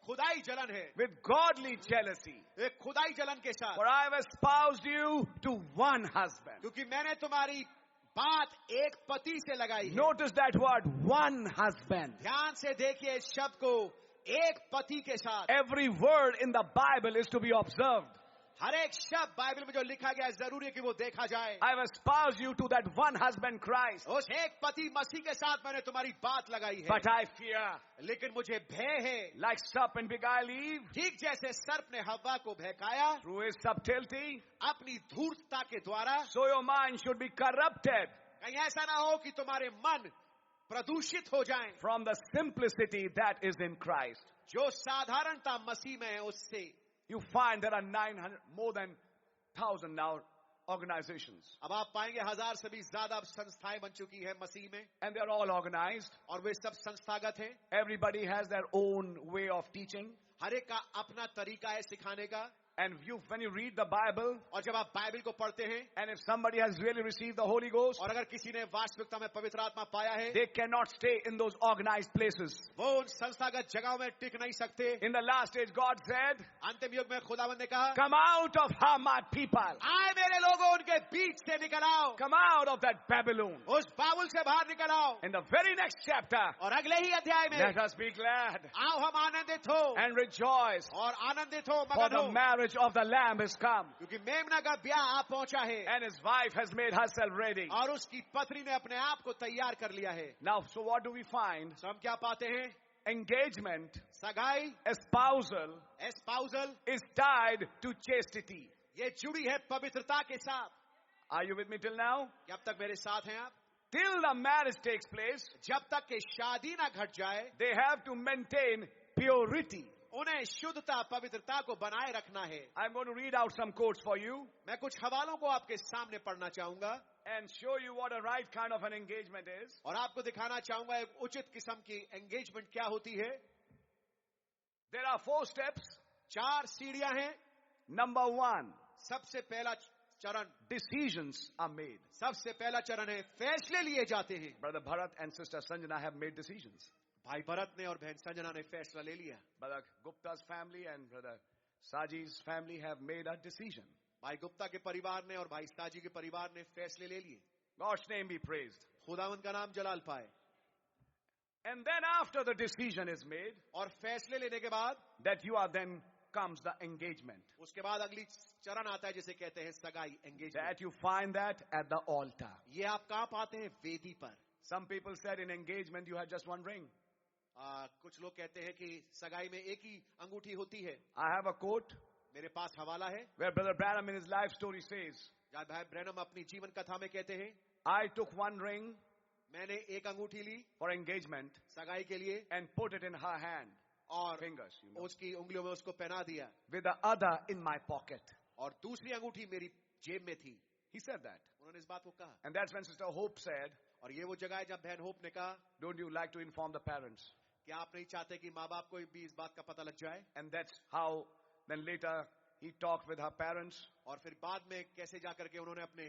खुदाई जलन है. with godly jealousy. एक खुदाई जलन के साथ. For I have espoused you to one husband. क्योंकि मैंने तुम्हारी बात एक पति से लगाई है। Notice that word, one husband. ध्यान से देखिए इस शब्द को, एक पति के साथ। Every word in the Bible is to be observed. हर एक शब्द बाइबल में जो लिखा गया है जरूरी है कि वो देखा जाए। I have espoused you to that one husband, Christ. उस एक पति मसीह के साथ मैंने तुम्हारी बात लगाई है। But I fear, लेकिन मुझे भय है, like serpent beguiled Eve, ठीक जैसे सर्प ने हव्वा को बहकाया through his subtlety, अपनी धूर्तता के द्वारा, so your mind should be corrupted कहीं ऐसा ना हो कि तुम्हारे मन प्रदूषित हो जाएं, from the simplicity that is in Christ. जो साधारणता मसीह में है उससे। You find there are 900, more than 1,000 now organizations. अब आप पाएंगे 1000 से भी ज्यादा अब संस्थाएं बन चुकी है मसीह में, And they are all organized. और वे सब संस्थागत हैं। Everybody has their own way of teaching. हर एक का अपना तरीका है सिखाने का। And when you read the Bible, और जब आप बाइबल को पढ़ते हैं, and if somebody has really received the Holy Ghost, और अगर किसी ने वास्तविकता में पवित्र आत्मा पाया है, they cannot stay in those organized places. वो उन संस्थागत जगहों में टिक नहीं सकते। In the last age, God said, अंतिम युग में खुदावंद ने कहा, come out of her, my people. आए मेरे लोगों, उनके बीच से निकल आओ, Come out of that Babylon. उस बाबुल से बाहर निकल आओ। In the very next chapter, और अगले ही अध्याय में, let us be glad आओ हम आनंदित हो and rejoice, और आनंदित हो, for मगन the हो, marriage of the Lamb is come. क्योंकि मेमना का ब्याह आ पहुंचा है, And his wife has made herself ready. और उसकी पत्नी ने अपने आप को तैयार कर लिया है। Now, so what do we find? तो हम क्या पाते हैं? Engagement, सगाई, espousal, एस्पाउसल, is tied to chastity. ये जुड़ी है पवित्रता के साथ। Are you with me till now? क्या अब तक मेरे साथ हैं आप? Till the marriage takes place, जब तक कि शादी ना घट जाए, they have to maintain purity. उन्हें शुद्धता, पवित्रता को बनाए रखना है। I'm going to read out some quotes for you मैं कुछ हवालों को आपके सामने पढ़ना चाहूंगा and show you what a right kind of an engagement is. और आपको दिखाना चाहूंगा एक उचित किस्म की एंगेजमेंट क्या होती है। There are 4 steps. 4 सीढ़ियां हैं। Number 1, सबसे पहला चरण, decisions are made. सबसे पहला चरण है फैसले लिए जाते हैं। Brother Bharat and Sister Sanjana have made decisions. भाई भरत ने और बहन संजना ने फैसला ले लिया। Brother Gupta's family and Brother Saji's family have made a decision. भाई गुप्ता के परिवार ने और भाई साजी के परिवार ने फैसले ले लिए। God's name be praised. खुदावंद का नाम जलाल पाए। And then after the decision is made, और फैसले लेने के बाद, that you are then comes the engagement. उसके बाद अगली चरण आता है जिसे कहते हैं सगाई, engagement. That you find that at the altar. ये आप कहाँ पाते हैं? वेदी पर। Some people said in engagement you had just one ring. कुछ लोग कहते हैं कि सगाई में एक ही अंगूठी होती है। I have a quote मेरे पास हवाला है where Brother Branham in his life story says, जहाँ भाई ब्रैनम अपनी जीवन कथा में कहते हैं, I took one ring मैंने एक अंगूठी ली for engagement सगाई के लिए and put it in her hand, और fingers, you know, उसकी उंगलियों में उसको पहना दिया with the other in my pocket. और दूसरी अंगूठी मेरी जेब में थी। He said that. उन्होंने इस बात को कहा। And that's when Sister Hope said, और ये वो जगह है जब बहन होप ने कहा, don't you like to inform the parents? क्या आप नहीं चाहते कि माँ बाप को भी इस बात का पता लग जाए? And that's how then later he talked with her parents. और फिर बाद में कैसे जाकर के उन्होंने अपने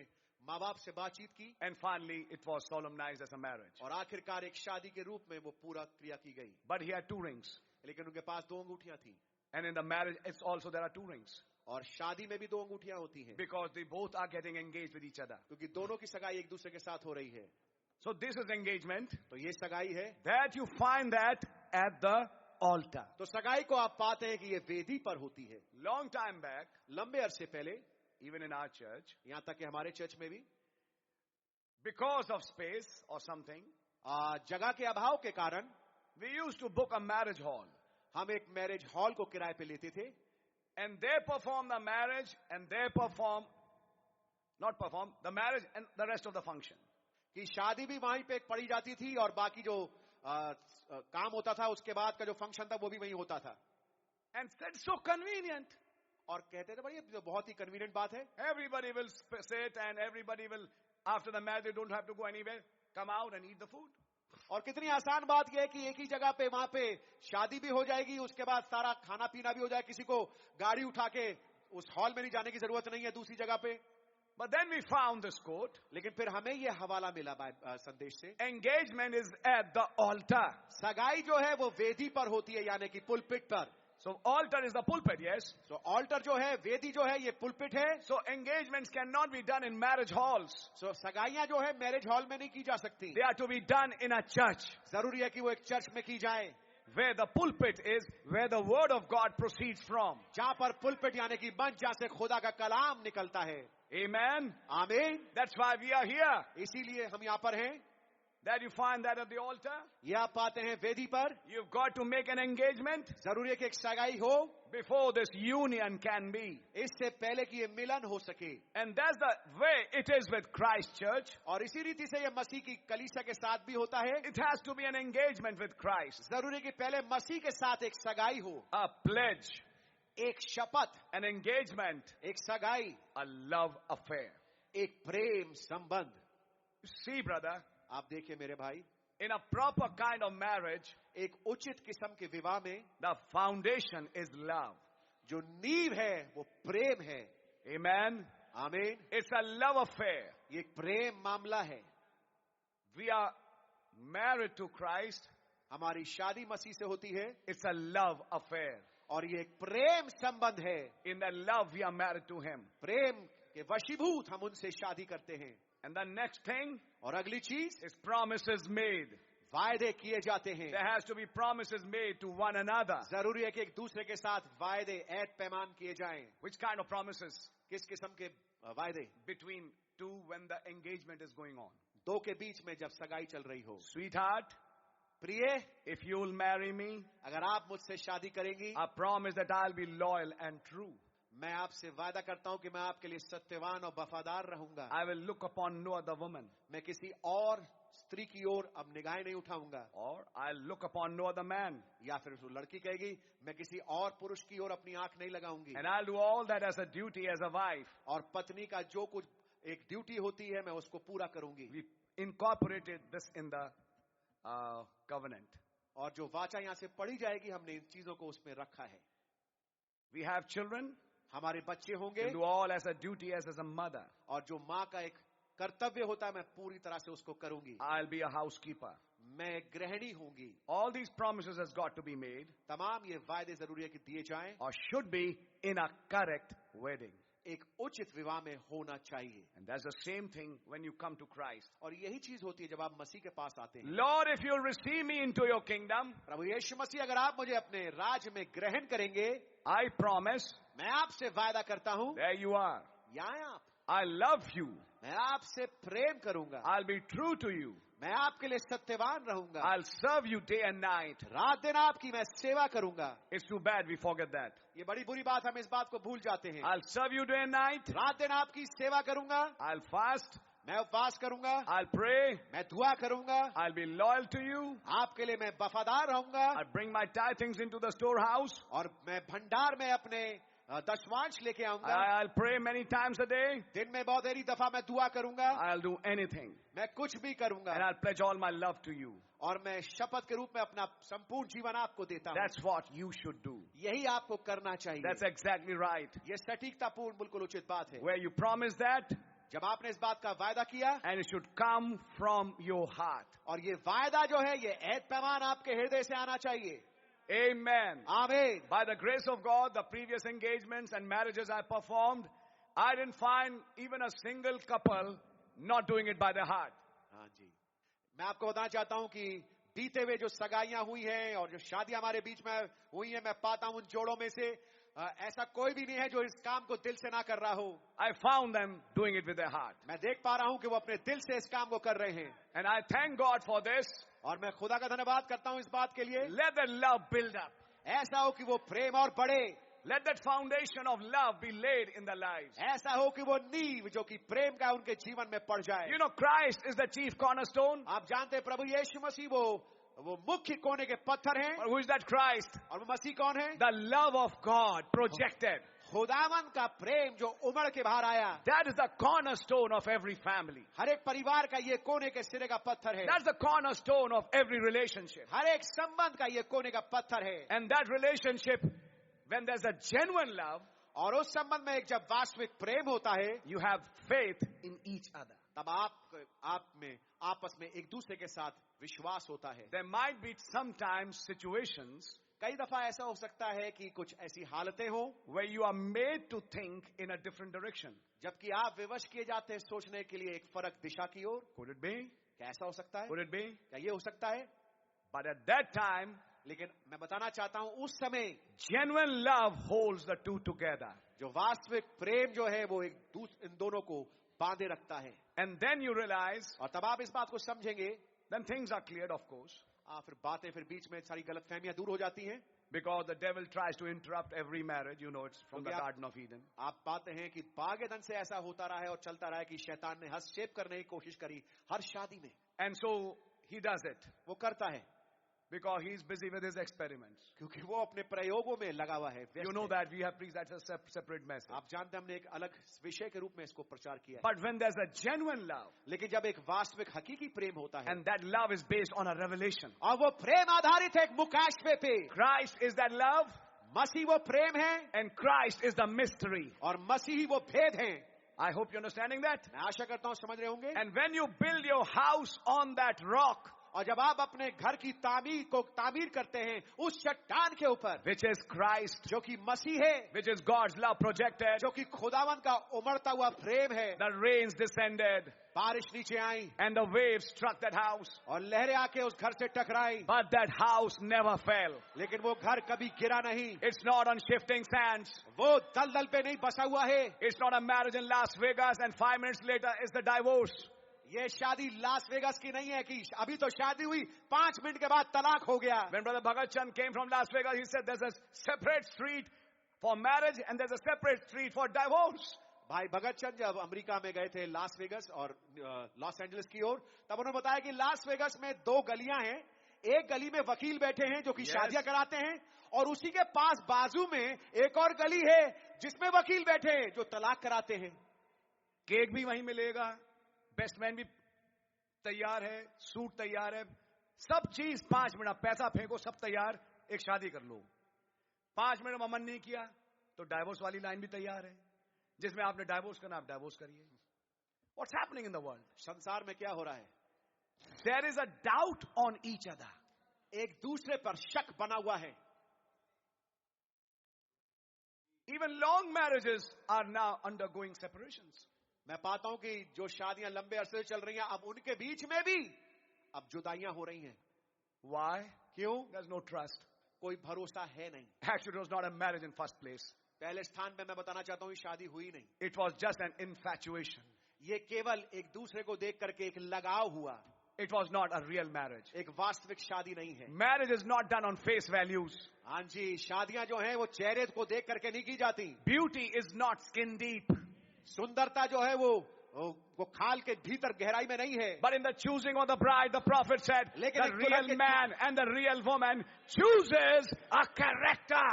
माँ बाप से बातचीत की And finally it was solemnized as a marriage. और आखिरकार एक शादी के रूप में वो पूरा क्रिया की गई। But he had 2 rings. लेकिन उनके पास 2 अंगूठियां थी। And in the marriage, it's also there are 2 rings. और शादी में भी 2 अंगूठियां होती हैं, Because they both are getting engaged with each other. क्योंकि दोनों की सगाई एक दूसरे के साथ हो रही है। So this is engagement. तो ये सगाई है। That you find that at the altar. तो सगाई को आप पाते हैं कि ये वेदी पर होती है। Long time back, लंबे अरसे पहले, even in our church, यहाँ तक कि हमारे चर्च में भी because of space or something, जगह के अभाव के कारण we used to book a marriage hall. हम एक मैरिज हॉल को किराए पे लेते थे And they perform the marriage and they perform, not perform, the marriage and the rest of the function. कि शादी भी वहीं पे पड़ी जाती थी और बाकी जो काम होता था उसके बाद का जो फंक्शन था वो भी वहीं होता था। And that's so convenient. और कहते थे भाई ये तो बहुत ही कन्वीनियंट बात है, Everybody will sit and everybody will, after the marriage, they don't have to go anywhere, come out and eat the food. और कितनी आसान बात यह है कि एक ही जगह पे वहां पे शादी भी हो जाएगी, उसके बाद सारा खाना पीना भी हो जाए, किसी को गाड़ी उठा के उस हॉल में नहीं जाने की जरूरत नहीं है दूसरी जगह पे। But then we found this quote. लेकिन फिर हमें ये हवाला मिला संदेश से, Engagement is at the altar. सगाई जो है वो वेदी पर होती है, यानी कि पुलपिट पर। So altar is the pulpit, yes? तो ऑल्टर जो है, वेदी जो है, ये पुलपिट है. So engagements cannot be done in marriage halls. सो सगाइयां जो है मैरिज हॉल में नहीं की जा सकती. They are to be done in a church. जरूरी है कि वो एक चर्च में की जाए, Where the pulpit is, where the word of God proceeds from. जहां पर पुलपिट यानी कि मंच जहां से खुदा का कलाम निकलता है. Amen. आमीन. That's why we are here. इसीलिए हम यहाँ पर हैं. That you find that at the altar. ये आप पाते हैं वेदी पर. You've got to make an engagement जरूरी है कि एक सगाई हो before this union can be. इससे पहले कि ये मिलन हो सके. And that's the way it is with Christ Church. और इसी रीति से ये मसीह की कलीसिया के साथ भी होता है. It has to be an engagement with Christ. जरूरी है कि पहले मसीह के साथ एक सगाई हो, A pledge, एक शपथ, an engagement, एक सगाई, a love affair. एक प्रेम संबंध. See, brother, आप देखिए मेरे भाई, in a proper kind of marriage, एक उचित किस्म के विवाह में the foundation is love. जो नींव है वो प्रेम है. Amen. आमीन. It's a love affair. ये एक प्रेम मामला है. We are married to Christ. हमारी शादी मसीह से होती है It's a love affair. और ये एक प्रेम संबंध है. In the love, we are married to Him. प्रेम के वशीभूत हम उनसे शादी करते हैं. And the next thing और अगली चीज, is promises made. वायदे किए जाते हैं. There has to be promises made to one another. जरूरी है कि एक दूसरे के साथ वायदे ऐद पैमान किए जाएं. Which kind of promises? किस किस्म के वायदे? Between two when the engagement is going on. दो के बीच में जब सगाई चल रही हो. Sweetheart, प्रिय, if you will marry me, अगर आप मुझसे शादी करेंगी, I promise that I'll be loyal and true. मैं आपसे वादा करता हूं कि मैं आपके लिए सत्यवान और वफादार रहूंगा. I will look upon no other woman. मैं किसी और स्त्री की ओर अब निगाहें नहीं उठाऊंगा. Or I'll look upon no other man. या फिर उस लड़की कहेगी, मैं किसी और पुरुष की ओर अपनी आंख नहीं लगाऊंगी. And I'll do all that as a duty as a wife. और पत्नी का जो कुछ एक ड्यूटी होती है मैं उसको पूरा करूंगी. We incorporated this in the covenant. और जो वाचा यहाँ से पढ़ी जाएगी, हमने इन चीजों को उसमें रखा है. We have children. हमारे बच्चे होंगे And do all as a duty as a mother. और जो माँ का एक कर्तव्य होता है मैं पूरी तरह से उसको करूंगी. I'll be a housekeeper. मैं गृहिणी होंगी. All these promises has got to be made तमाम ये वायदे जरूरी है कि दिए जाएं or should be in a correct wedding. एक उचित विवाह में होना चाहिए. And that's the same thing when you come to Christ. और यही चीज होती है जब आप मसीह के पास आते हैं. Lord, if you'll receive me into your kingdom, प्रभु यीशु मसीह, अगर आप मुझे अपने राज्य में ग्रहण करेंगे, I promise, मैं आपसे वायदा करता हूं, there you are. यहाँ हैं आप, I love you. मैं आपसे प्रेम करूंगा. I'll be true to you. मैं आपके लिए सत्यवान रहूंगा. I'll serve you day and night. रात दिन आपकी मैं सेवा करूंगा. It's too bad we forget that. ये बड़ी बुरी बात, हम इस बात को भूल जाते हैं. I'll serve you day and night. रात दिन आपकी सेवा करूंगा. I'll fast. मैं उपवास करूंगा. I'll pray. मैं दुआ करूंगा. I'll be loyal to you. आपके लिए मैं वफादार रहूंगा. I'll bring my tithings into the storehouse. और मैं भंडार में अपने दशवांश लेके आऊंगा. I'll pray many times a day. दिन में बहुत देरी दफा मैं दुआ करूंगा. I'll do anything. मैं कुछ भी करूंगा. And I'll pledge all my love to you. और मैं शपथ के रूप में अपना संपूर्ण जीवन आपको देता हूं. That's what you should do. यही आपको करना चाहिए. That's exactly right. ये सटीकतापूर्ण बिल्कुल उचित बात है. Where you promise that, जब आपने इस बात का वायदा किया, and it should come from your heart. और ये वायदा जो है ये ऐद पैमान आपके हृदय से आना चाहिए. Amen. आमीन. By the grace of God, the previous engagements and marriages I performed, I didn't find even a single couple not doing it by their heart. हाँ जी, मैं आपको बताना चाहता हूं कि बीते हुए जो सगाइयां हुई हैं और जो शादियां हमारे बीच में हुई हैं, मैं पाता हूं उन जोड़ों में से ऐसा कोई भी नहीं है जो इस काम को दिल से ना कर रहा हो. I found them doing it with their heart. मैं देख पा रहा हूं कि वो अपने दिल से इस काम को कर रहे हैं. And I thank God for this. और मैं खुदा का धन्यवाद करता हूं इस बात के लिए. Let that love build up. ऐसा हो कि वो प्रेम और बढ़े. Let that foundation of love be laid in their lives. ऐसा हो कि वो नींव जो कि प्रेम का उनके जीवन में पड़ जाए. You know, Christ is the chief cornerstone. आप जानते हैं प्रभु यीशु मसीह वो मुख्य कोने के पत्थर हैं. But who is that Christ? और वो मसीह कौन है? The love of God projected. खुदावन का प्रेम जो उमड़ के बाहर आया. That is the cornerstone of every family. हर एक परिवार का ये कोने के सिरे का पत्थर है. That's the cornerstone of every relationship. हर एक संबंध का ये कोने का पत्थर है. And that relationship, when there's a genuine love, और उस संबंध में एक जब वास्तविक प्रेम होता है, you have faith in each other. तब आप में आपस में एक दूसरे के साथ विश्वास होता है. There might be sometimes situations कई दफा ऐसा हो सकता है कि कुछ ऐसी हालतें हो where you are made to think in a different direction. जबकि आप विवश किए जाते हैं सोचने के लिए एक फर्क दिशा की ओर. Could it be? क्या ऐसा हो सकता है? Could it be? क्या ये हो सकता है? But at that time, लेकिन मैं बताना चाहता हूं उस समय genuine love holds the two together. जो वास्तविक प्रेम जो है वो इन दोनों को बांधे रखता है. And then you realize, और तब आप इस बात को समझेंगे, then things are cleared, of course. फिर बातें फिर बीच में सारी गलतफहमियां दूर हो जाती हैं. Because the devil tries to interrupt every marriage. You know, it's from the Garden of Eden. आप पाते हैं कि बागेदन से ऐसा होता रहा है और चलता रहा है कि शैतान ने हस्तक्षेप करने की कोशिश करी हर शादी में. And so he does it. वो करता है. Because he's busy with his experiments. क्योंकि वो अपने प्रयोगों में लगा हुआ है. You know that we have preached that as a separate message. आप जानते हैं हमने एक अलग विषय के रूप में इसको प्रचार किया है. But when there's a genuine love, लेकिन जब एक वास्तविक हकीकी प्रेम होता है, and that love is based on a revelation. और वो प्रेम आधारित है एक मुकाशफे पे. Christ is that love, मसीह वो प्रेम है, and Christ is the mystery. और मसीह ही वो भेद है. I hope you're understanding that. मैं आशा करता हूं समझ रहे होंगे. And when you build your house on that rock, और जब आप अपने घर की तामीर करते हैं उस चट्टान के ऊपर, which is Christ, जो कि मसीह है, which is God's love projected, जो कि खुदावन का उमड़ता हुआ प्रेम है, the rains descended, बारिश नीचे आई, and the waves struck that house, और लहरें आके उस घर से टकराई, but that house never fell. लेकिन वो घर कभी गिरा नहीं. It's not on shifting sands. वो दलदल पे नहीं बसा हुआ है. It's not a marriage in Las Vegas and 5 minutes later is the divorce. ये शादी लास वेगास की नहीं है कि अभी तो शादी हुई 5 मिनट के बाद तलाक हो गया. When Brother Bhagat Chand came from Las Vegas, he said there's a separate street for marriage and there's a separate street for divorce. भाई भगत चंद जब अमेरिका में गए थे लास वेगास और लॉस एंजलिस की ओर, तब उन्होंने बताया कि लास वेगास में 2 गलियां हैं. एक गली में वकील बैठे हैं जो कि शादियां कराते हैं, और उसी के पास बाजू में एक और गली है जिसमें वकील बैठे हैं जो तलाक कराते हैं. केक भी वहीं मिलेगा, बेस्ट मैन भी तैयार है, सूट तैयार है, सब चीज 5 मिनट, पैसा फेंको सब तैयार, एक शादी कर लो. 5 मिनट में मन नहीं किया तो डाइवोर्स वाली लाइन भी तैयार है, जिसमें आपने डाइवोर्स करना आप डाइवोर्स करिए. What's happening in the world? संसार में क्या हो रहा है? There is a doubt on each other. एक दूसरे पर शक बना हुआ है. Even long marriages are now undergoing separations. मैं पाता हूं कि जो शादियां लंबे अरसे से चल रही हैं, अब उनके बीच में भी अब जुदाइयां हो रही हैं. Why? क्यों? There's no trust. कोई भरोसा है नहीं. Actually, it was not a marriage in first place. पहले स्थान पे मैं बताना चाहता हूं शादी हुई नहीं. It was just an infatuation. ये केवल एक दूसरे को देख करके एक लगाव हुआ. It was not a real marriage. एक वास्तविक शादी नहीं है. Marriage is not done on face values. हाँ जी, शादियां जो हैं वो चेहरे को देख करके नहीं की जाती. Beauty is not skin deep. सुंदरता जो है वो खाल के भीतर गहराई में नहीं है. But in the choosing of the bride, the prophet said, लेकिन the real man and the real woman chooses a character.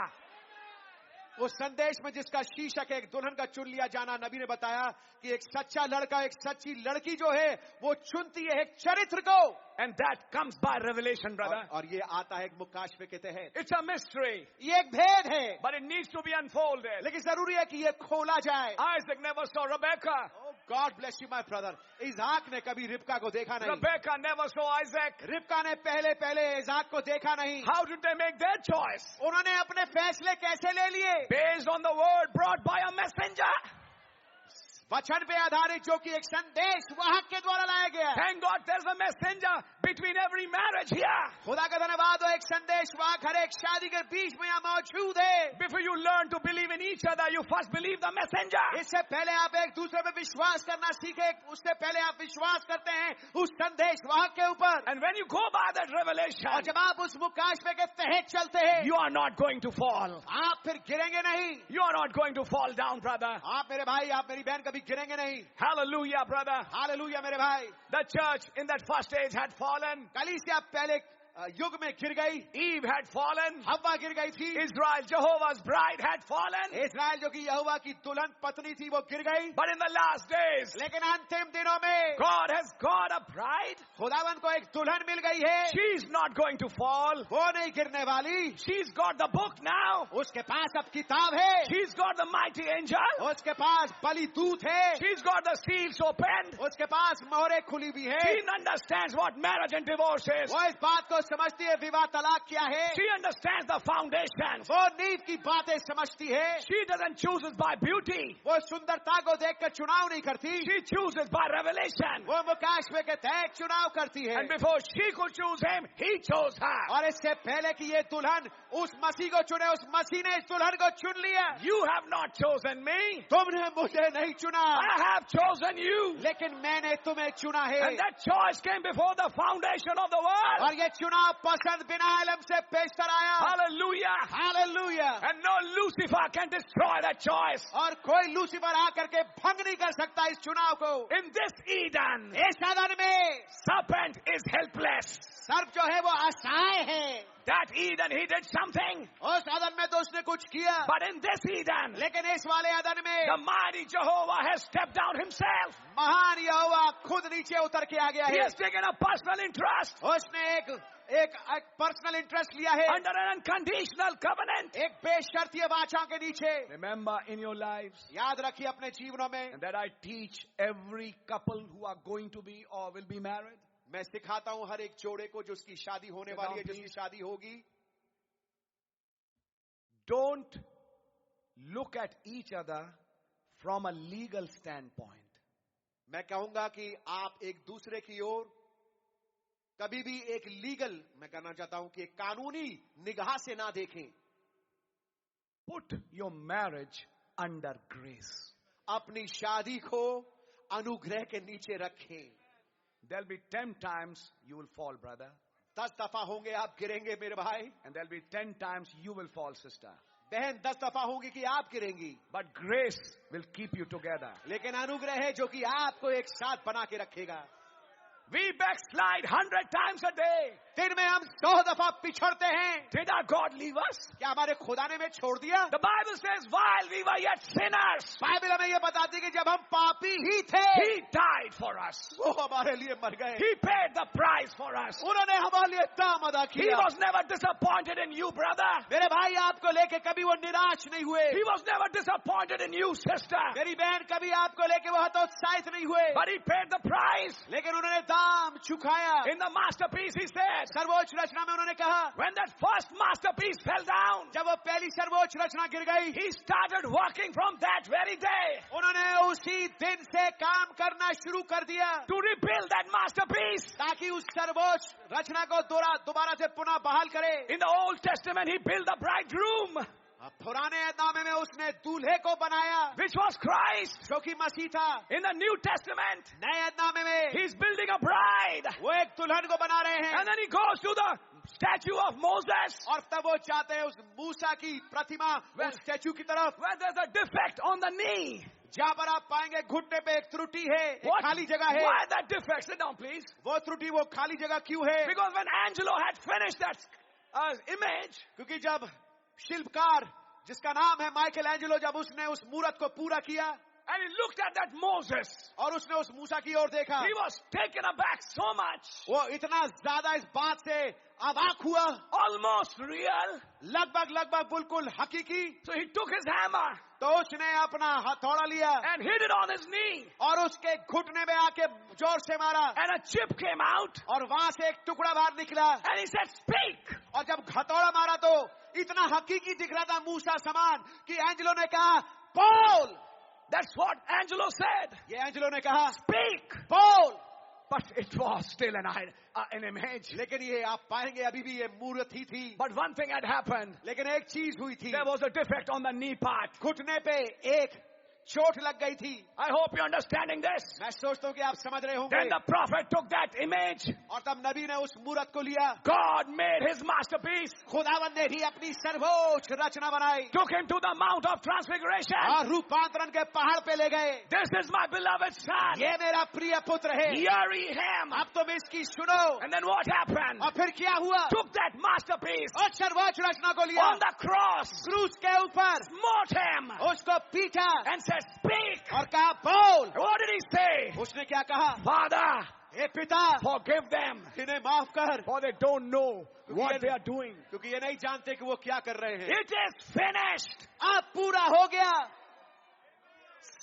उस संदेश में जिसका शीर्षक है एक दुल्हन का चुन लिया जाना, नबी ने बताया कि एक सच्चा लड़का, एक सच्ची लड़की जो है वो चुनती है एक चरित्र को. And that comes by revelation, brother. और ये आता है एक मुकाशफे के तहत. It's a mystery. ये एक भेद है. But it needs to be unfolded. लेकिन जरूरी है कि ये खोला जाए. Isaac never saw Rebecca. Oh, God bless you, my brother. इज़हाक ने कभी रिबका को देखा नहीं. Rebecca never saw Isaac. रिबका ने पहले इज़हाक को देखा नहीं. How did they make their choice? उन्होंने अपने फैसले कैसे ले लिए? Based on the word brought by a messenger. वचन पे आधारित जो कि एक संदेश वाहक के द्वारा लाया गया. Thank God there's a messenger between every marriage here. खुदा का धन्यवाद हो, एक संदेश वाहक हर एक शादी के बीच में यहाँ मौजूद है. Before you learn to believe in each other, you first believe the messenger. इससे पहले आप एक दूसरे पे विश्वास करना सीखे, उससे पहले आप विश्वास करते हैं उस संदेश वाहक के ऊपर. And when you go by that revelation, और जब आप उस मुकाशफे के तहत चलते हैं, you are not going to fall. आप फिर गिरेंगे नहीं. You are not going to fall down, brother. आप मेरे भाई, आप मेरी बहन कभी गिरेंगे नहीं. Hallelujah, brother. हालेलुया मेरे भाई. The church in that first age had fallen. कलीसिया पहले युग में गिर गई. Eve had fallen. हव्वा गिर गई थी. Israel, Jehovah's bride, had fallen. इस्राएल जो कि यहोवा की दुल्हन पत्नी थी वो गिर गई. But in the last days, लेकिन अंतिम दिनों में God has got a bride. खुदावन को एक दुल्हन मिल गई है. She's not going to fall. वो नहीं गिरने वाली. She's got the book now. उसके पास अब किताब है. She's got the mighty angel. उसके पास बलि दूत है. She's got the seals opened. उसके पास मोहरें खुली हुई है. She understands what marriage and divorce is. वो इस बात को समझती है विवाह तलाक क्या है, She understands the foundations. वो नींव की बातें समझती है. She doesn't choose by beauty. वो सुंदरता को देखकर चुनाव नहीं करती, She chooses by revelation. वो मुकाशफे के तहत चुनाव करती है. And before she could choose him, he chose her. और इससे पहले कि ये दुल्हन उस मसीह को चुने, उस मसीह ने इस दुल्हन को चुन लिया. You have not chosen me. तुमने मुझे नहीं चुना, I have chosen you. लेकिन मैंने तुम्हें चुना है. And that choice came before the foundation of the world. और ये चुनाव पसंद बिना इल्म से पेशतर आया. Hallelujah. Hallelujah. And no Lucifer can destroy that choice. और कोई लूसीफर आकर के भंग नहीं कर सकता इस चुनाव को. In this Eden, इस सदन में serpent is helpless. सर्प जो है वो असहाय है. That Eden, he did something. उस अदन में तो उसने कुछ किया, But in this Eden, लेकिन इस वाले अदन में the mighty Jehovah has stepped down himself. महान यहोवा खुद नीचे उतर के आ गया He है. has taken a personal interest उसने एक पर्सनल इंटरेस्ट लिया है, under an unconditional covenant. एक बेशर्तीय वाचा के नीचे. Remember in your lives, याद रखिए अपने जीवनों में, and that I teach every couple who are going to be or will be married. मैं सिखाता हूं हर एक जोड़े को जिसकी शादी होने वाली है, जिसकी शादी होगी. Don't look at each other from a legal standpoint. मैं कहूंगा कि आप एक दूसरे की ओर कभी भी एक लीगल, मैं कहना चाहता हूं कि एक कानूनी निगाह से ना देखें. Put your marriage under grace. अपनी शादी को अनुग्रह के नीचे रखें. There'll be 10 times you will fall, brother. 10 दफा होंगे आप गिरेंगे मेरे भाई, And there'll be 10 times you will fall, sister. बहन 10 दफा होंगी कि आप गिरेंगी, But grace will keep you together. लेकिन अनुग्रह है जो कि आपको एक साथ बना के रखेगा. We backslide 100 times a day. दिन में हम 100 दफा पिछड़ते हैं. Did our God leave us? क्या हमारे खुदा ने हमें छोड़ दिया? The Bible says, while we were yet sinners, Bible हमें ये बताती है कि जब हम पापी ही थे, He died for us. वो हमारे लिए मर गए. He paid the price for us. उन्होंने हमारे लिए दाम अदा He किया. was never disappointed in you, brother. मेरे भाई आपको लेके कभी वो निराश नहीं हुए. He was never disappointed in you, sister. मेरी बहन कभी आपको लेके वो हतोत्साहित नहीं हुए, But He paid the price. लेकिन उन्होंने दाम चुकाया. In the masterpiece, He said, सर्वोच्च रचना में उन्होंने कहा, when that first masterpiece fell down, जब वो पहली सर्वोच्च रचना गिर गई, He started working from that very day उन्होंने उसी दिन से काम करना शुरू कर दिया to rebuild that masterpiece. ताकि उस सर्वोच्च रचना को दोबारा से पुनः बहाल करे. In the Old Testament, He built the bridegroom, पुराने नामे में उसने दूल्हे को बनाया, which was Christ. जो कि मसीह था. In the New Testament, नए नामे में He's building a bride. वो एक दुल्हन को बना रहे हैं. And then He goes to the statue of Moses, और तब वो चाहते हैं उस मूसा की प्रतिमा, उस स्टैचू की तरफ, where there's a defect on the knee. जहाँ पर आप पाएंगे घुटने पे एक त्रुटि है, एक What? खाली जगह है. Why that defect? Sit down, please. वो त्रुटि, वो खाली जगह क्यों है? Because when Angelo had finished that image, क्योंकि जब शिल्पकार जिसका नाम है माइकल एंजेलो, जब उसने उस मूरत को पूरा किया and he looked at that Moses, और उसने उस मूसा की ओर देखा, he was taken aback so much, वो इतना ज्यादा इस बात से अवाक हुआ, almost real. लगभग बिल्कुल हकीकी. So he took his hammer तो उसने अपना हथौड़ा लिया and hit it on his knee, और उसके घुटने में आके जोर से मारा, and a chip came out, और वहां से एक टुकड़ा बाहर निकला. and he said, "Speak." और जब हथौड़ा मारा तो इतना हकीकी दिख रहा था मूसा समान कि एंजेलो ने कहा, बोल. That's what Angelo said. ये एंजेलो ने कहा, Speak. बोल. But it was still an image. लेकिन ये आप पाएंगे अभी भी ये मूर्त ही थी. But one thing had happened. लेकिन एक चीज हुई थी, There was a defect on the knee part. घुटने पे एक चोट लग गई थी. I hope you're understanding this. मैं सोचता हूँ कि आप समझ रहे होंगे. Then the prophet took that image. और तब नबी ने उस मूरत को लिया. God made his masterpiece. खुदावंद ने भी अपनी सर्वोच्च रचना बनाई. Took him to the Mount of Transfiguration. और रूपांतरण के पहाड़ पे ले गए. This is my beloved son. ये मेरा प्रिय पुत्र है, Hear ye him. अब तुम इसकी सुनो. And then what happened? और फिर क्या हुआ? Took that masterpiece और सर्वोच्च रचना को लिया, on the cross, क्रूस के ऊपर smote him, उसको पीटा and said, "Speak." और कहा, बोल. What did he say? उसने क्या कहा? Father, हे पिता, forgive them, इन्हें माफ कर, for they don't know what Yes. they are doing. क्योंकि ये नहीं जानते कि वो क्या कर रहे हैं. It is finished. अब पूरा हो गया.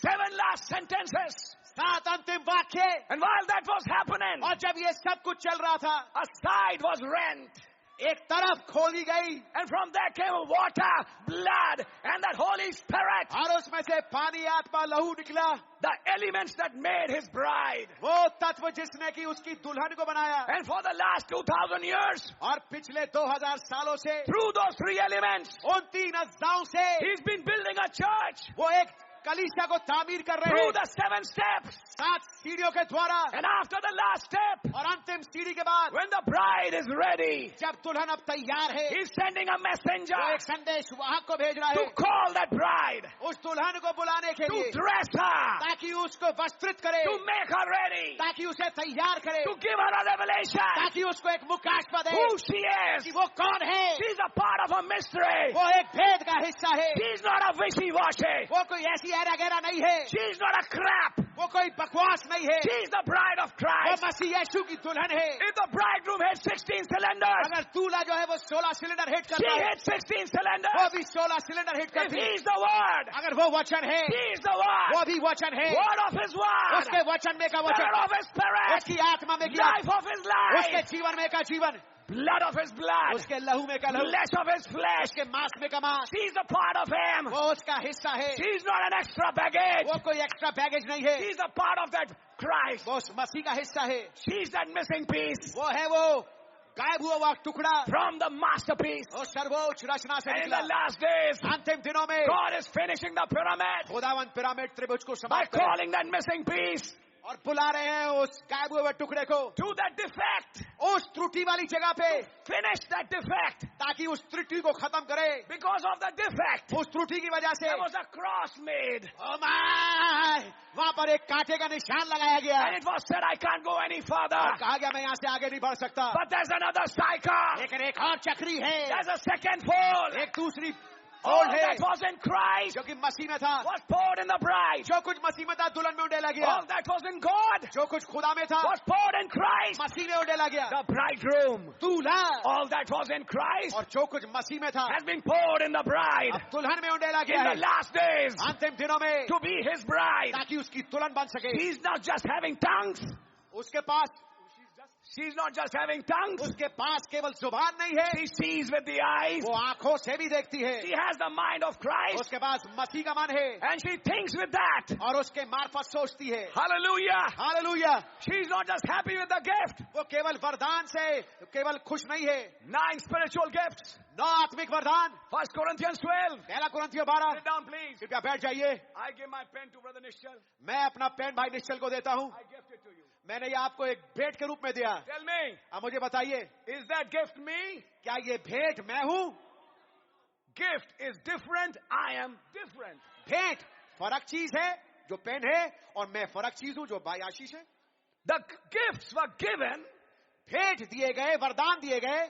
7 last sentences. सात अंतिम वाक्य। And while that was happening, और जब ये सब कुछ चल रहा था, a side was rent. एक तरफ खोली गई And from there came water, blood, and that Holy Spirit. और उसमें से पानी, आत्मा, लहू निकला। The elements that made his bride. वो तत्व जिसने कि उसकी दुल्हन को बनाया। And for the last 2000 years, और पिछले 2000 सालों से through those three elements, उन तीन अज्जाओं से he's been building a church. वो एक कलीसिया को तामीर कर रहे Through हैं, the 7 steps. 7 सीढ़ियों के द्वारा। And after the last step, और अंतिम सीढ़ी के बाद when the bride is ready, जब दुल्हन अब तैयार है, he's sending a messenger वो एक संदेश वाहक को भेज रहा to है call that bride, उस दुल्हन को बुलाने के to लिए, dress her, ताकि उसको वस्त्रित करे, to make her ready, ताकि उसे तैयार करे, to give her a revelation ताकि उसको एक मुकाशवा दे who she is. कि वो कौन है। She's a part of a mystery. वो एक भेद का हिस्सा है, She's not a wishy-washy. वो कोई ऐसी ऐरा गहरा नहीं है, She's not a crap. वो कोई बकवास नहीं है, She's the bride of वो Christ. मसीह यीशु की दुल्हन है। If the bridegroom had 16 cylinders, अगर दूल्हा जो है वो 16 सिलेंडर हिट she करता है, had 16 वो cylinders. भी 16 सिलेंडर हिट If करती है। he's the word, अगर वो वचन है, he's the वो word. भी वचन है, Word of his word. उसके वचन में का वचन, Spirit of his spirit. उसकी आत्मा में की Life of his आत्मा, उसके life. जीवन में का जीवन, Blood of his blood. उसके लहू में का लहू, Flesh of his flesh. उसके मांस में का मांस, She's a part of him. वो उसका हिस्सा है। She's not an extra baggage. वो कोई एक्स्ट्रा बैगेज नहीं है, She's a part of that Christ. वो उस मसीह का हिस्सा है। She's that missing piece वो है वो गायब हुआ वो टुकड़ा, from the masterpiece. वो सर्वोच्च रचना से And in निकला। the last days, अंतिम दिनों में God is finishing the pyramid खुदावन पिरामिड त्रिभुज को by समाप्त करे calling that missing piece और बुला रहे हैं उस गायब हुए टुकड़े को to that defect. उस त्रुटि वाली जगह पे, Finish that defect. ताकि उस त्रुटि को खत्म करे। Because of the defect, उस त्रुटि की वजह से there was a cross made. Oh my, वहां पर एक कांटे का निशान लगाया गया And it was said, I can't go any further. और कहा गया मैं यहाँ से आगे नहीं बढ़ सकता। But there's another cycle. लेकिन एक और चक्री है, There's a second fold. एक दूसरी All फोल्ड है that was in Christ जो कि मसीह में था, was poured in the bride. जो कुछ मसीह में था दुल्हन में उड़ेला गया, All that was in God जो कुछ खुदा में था was poured in Christ. मसीह में उड़ेला गया। The bridegroom. दूल्हा All that was in Christ और जो कुछ मसीह में था has been poured in the bride. अब दुल्हन में उड़ेला In गया the है last days, अंतिम दिनों में, to be his bride. ताकि उसकी दुल्हन बन सके। He's not just having tongues. उसके पास She's not just having tongues. उसके पास केवल जुबान नहीं है, She sees with the eyes. वो आंखों से भी देखती है। She has the mind of Christ. उसके पास मसीह का मन है And she thinks with that. और उसके मार्फत सोचती है। Hallelujah. Hallelujah. She's not just happy with the gift. वो केवल वरदान से केवल खुश नहीं है। 9 spiritual gifts. 9 आत्मिक वरदान, 1 Corinthians 12. पहला कुरिन्थियों 12। Sit down, please. कृपया बैठ जाइए। I give my pen to Brother Nishchal. मैं अपना पेन भाई निश्चल को देता हूँ। I gift it to you. मैंने ये आपको एक भेंट के रूप में दिया। Tell me, अब मुझे बताइए, is that gift me? क्या ये भेंट मैं हूँ? Gift is different. I am different. भेंट फर्क चीज है जो पेन है, और मैं फर्क चीज हूँ जो भाई आशीष है। The gifts were given भेंट दिए गए, वरदान दिए गए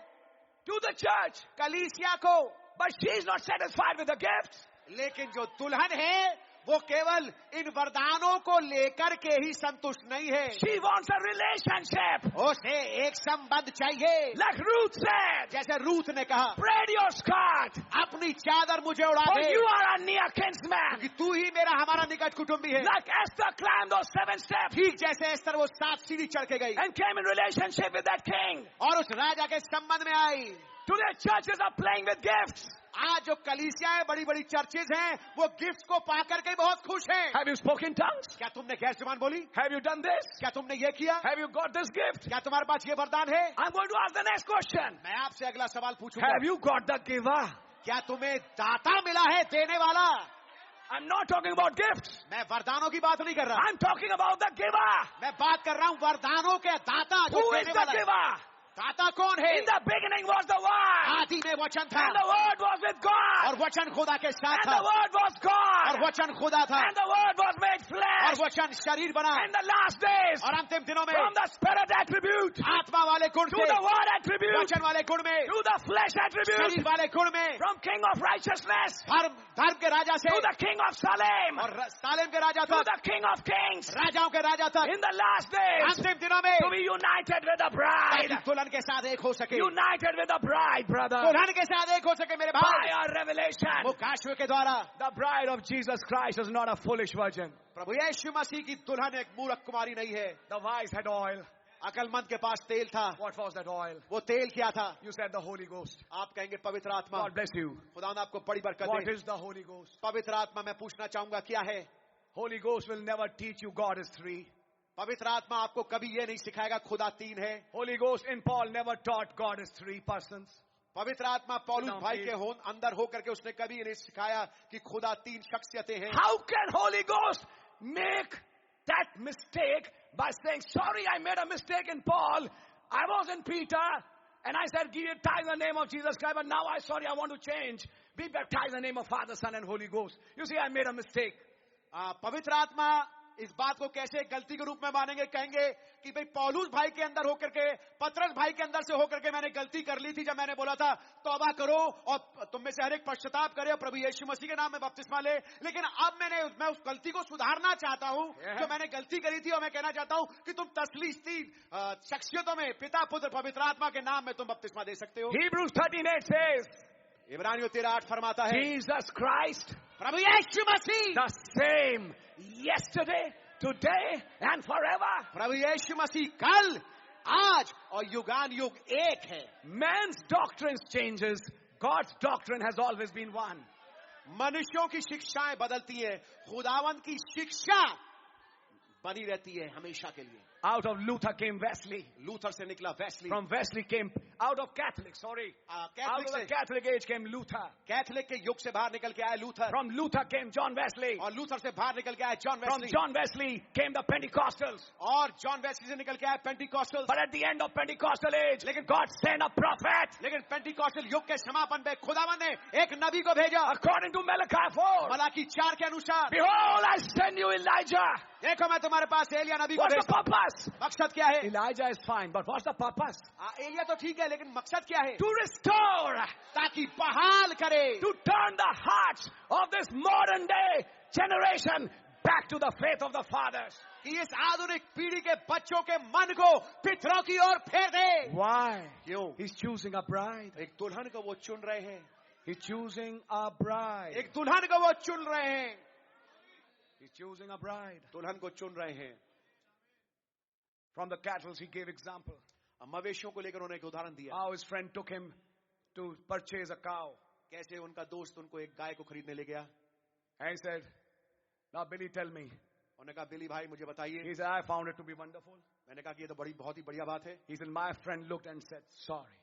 to the church. कलीसिया को, But she is not satisfied with the gifts. लेकिन जो दुल्हन है वो केवल इन वरदानों को लेकर के ही संतुष्ट नहीं है। She wants a relationship. उसे एक संबंध चाहिए, Like Ruth said, जैसे रूथ ने कहा, spread your skirt. अपनी चादर मुझे उड़ा For they, you are a near kinsman. कि तू ही मेरा हमारा निकट कुटुंबी है। Like Esther climbed those 7 steps ठीक जैसे एस्तर वो 7 सीढ़ी चढ़ के गई and came in relationship with that king. और उस राजा के संबंध में आई। Today churches are playing with gifts. आज जो कलीसिया है, बड़ी बड़ी चर्चेज हैं, वो गिफ्ट्स को पा करके बहुत खुश हैं। Have you spoken tongues? क्या तुमने गैर जुबान बोली? Have you done this? क्या तुमने ये किया? Have you got this gift? क्या तुम्हारे पास ये वरदान है? I'm going to ask the next question. मैं आपसे अगला सवाल पूछूंगा, Have you got the giver? क्या तुम्हें दाता मिला है, देने वाला? I'm not talking about gifts. मैं वरदानों की बात नहीं कर रहा, I'm talking about the giver. मैं बात कर रहा हूँ वरदानों के दाता, जो Who is देने the वाला है। giver? दाता कौन है? In the beginning was the Word. आदि में वचन था And the Word was with God. और वचन खुदा के साथ And था the Word was और God. वचन खुदा था And the Word was made और flesh. वचन शरीर बना In the last days, और अंतिम दिनों में from the Spirit attribute आत्मा वाले गुण to से, the Word attribute वचन वाले गुण में, to the flesh attribute, शरीर वाले गुण में, from King of Righteousness धर्म के राजा से to the King of Salem और सालेम के राजा to तक, the King of Kings. राजाओं के राजा तक, In the last days, अंतिम दिनों में to be united with the bride. ताकि दुल्हन के साथ एक हो सके, United with the bride, brother. दुल्हन के साथ एक हो सके मेरे By भाई। our revelation, मुकाशवे के द्वारा the bride of Jesus Christ is not a foolish virgin. प्रभु यीशु यीशु मसीह की दुल्हन एक मूर्ख कुमारी नहीं है. The wise had oil. अकलमंद के पास तेल था. What was that oil? वो तेल क्या था? You said the Holy Ghost. आप कहेंगे पवित्र आत्मा. God bless you. खुदा ने आपको बड़ी बरकत What they. is the Holy Ghost? पवित्र आत्मा मैं पूछना चाहूंगा क्या है? Holy Ghost will never teach you God is three. पवित्र आत्मा आपको कभी ये नहीं सिखाएगा खुदा तीन है. Holy Ghost in Paul never taught God is three persons. पवित्र आत्मा पौलुस भाई के अंदर होकर के उसने कभी ये नहीं सिखाया कि खुदा तीन शख्सियतें हैं. How can Holy Ghost make that mistake by saying, sorry, I made a mistake in Paul. I was in Peter and I said, give baptize in the name of Jesus Christ, but now I want to change. Be baptized in the name of Father, Son and Holy Ghost. You see, I made a mistake. पवित्र आत्मा इस बात को कैसे गलती के रूप में मानेंगे? कहेंगे कि भाई पौलुस भाई के अंदर होकर के, पतरस भाई के अंदर से होकर के मैंने गलती कर ली थी जब मैंने बोला था तौबा करो और तुम में से हर एक पश्चाताप करे और प्रभु यीशु मसीह के नाम में बपतिस्मा ले. लेकिन अब मैं उस गलती को सुधारना चाहता हूं जो मैंने गलती करी थी, और मैं कहना चाहता हूं कि तुम तसलीस तीन शख्सियतों में पिता पुत्र पवित्र आत्मा के नाम में तुम बपतिस्मा दे सकते हो. Hebrews 13:8 says, इब्रानियों 13:8 फरमाता है, Jesus Christ, Prabhu Yeshu Masih the same yesterday, today and forever. प्रभु यीशु मसीह कल, आज और युगान युग एक है. Man's doctrine changes. God's doctrine has always been one. मनुष्यों की शिक्षाएं बदलती हैं, खुदावंद की शिक्षा बनी रहती है हमेशा के लिए. Out of Luther came Wesley. Luther से निकला Wesley. From Wesley came, out of Catholic, out of the Catholic age came Luther. Catholic के युग से बाहर निकल के आया Luther. From Luther came John Wesley. और लूथर से बाहर निकल के आया John From Wesley. John Wesley came the Pentecostals. और जॉन वेस्ली से निकल के आया Pentecostal. But at the end of Pentecostal age, God sent a prophet. लेकिन पेंटिकॉस्टल युग के समापन में खुदावंद ने एक नबी को भेजा. According to Malachi 4. मलाकी 4 के अनुसार, Behold, I send you Elijah. देखो मैं तुम्हारे पास एलिया नबी को What's the भेजता हूं. purpose? मकसद क्या है? Elijah is fine, but what's the purpose? Elia तो ठीक है, लेकिन मकसद क्या है? To restore, ताकि बहाल करे, to turn the hearts of this modern day generation back to the faith of the fathers. कि इस आधुनिक पीढ़ी के बच्चों के मन को पितरों की ओर फेर दे. Why? क्यों? He's choosing a bride. एक दुल्हन को वो चुन रहे हैं. He's choosing a bride. एक दुल्हन को वो चुन रहे हैं. He's choosing a bride. दुल्हन को चुन रहे हैं. From the cattle, he gave example. मवेशियों को लेकर उन्होंने एक उदाहरण दिया. How his friend took him to purchase a cow. कैसे उनका दोस्त उनको एक गाय को खरीदने ले गया. And he said, now Billy, tell me. उन्होंने कहा बिली भाई मुझे बताइए. He said, I found it to be wonderful. मैंने कहा कि ये तो बहुत ही बढ़िया बात है. He said, my friend looked and said, sorry.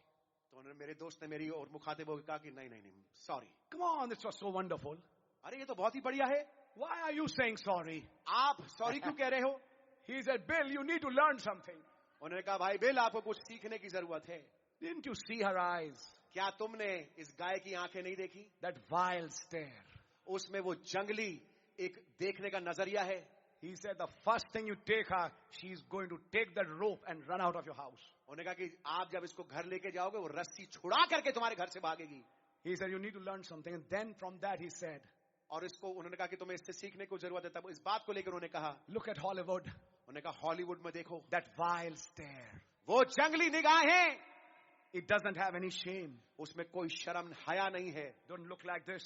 तो उन्होंने मेरे दोस्त ने मेरी और मुखातिब होकर कहा कि नहीं sorry. Come on, this was so wonderful. अरे ये तो बहुत ही बढ़िया है. Why are you saying sorry? आप सॉरी क्यों कह रहे हो? He said, Bill, you need to learn something. उन्होंने कहा भाई बिल आपको कुछ सीखने की जरूरत है. Didn't you see her eyes? क्या तुमने इस गाय की आंखें नहीं देखी? That vile stare. उसमें वो जंगली एक देखने का नजरिया है. He said, the first thing you take her, she's going to take that rope and run out of your house. उन्होंने कहा कि आप जब इसको घर लेके जाओगे वो रस्सी छुड़ा करके तुम्हारे घर से भागेगी. He said, you need to learn something. And then from that he said, और इसको उन्होंने कहा कि तुम्हें इससे सीखने को जरूरत है. तब इस बात को लेकर उन्होंने कहा, look at Hollywood. उन्होंने कहा हॉलीवुड में देखो, That vile stare. वो जंगली निगाहें, It doesn't have any shame. उसमें कोई शर्म हया नहीं है. Don't look like this.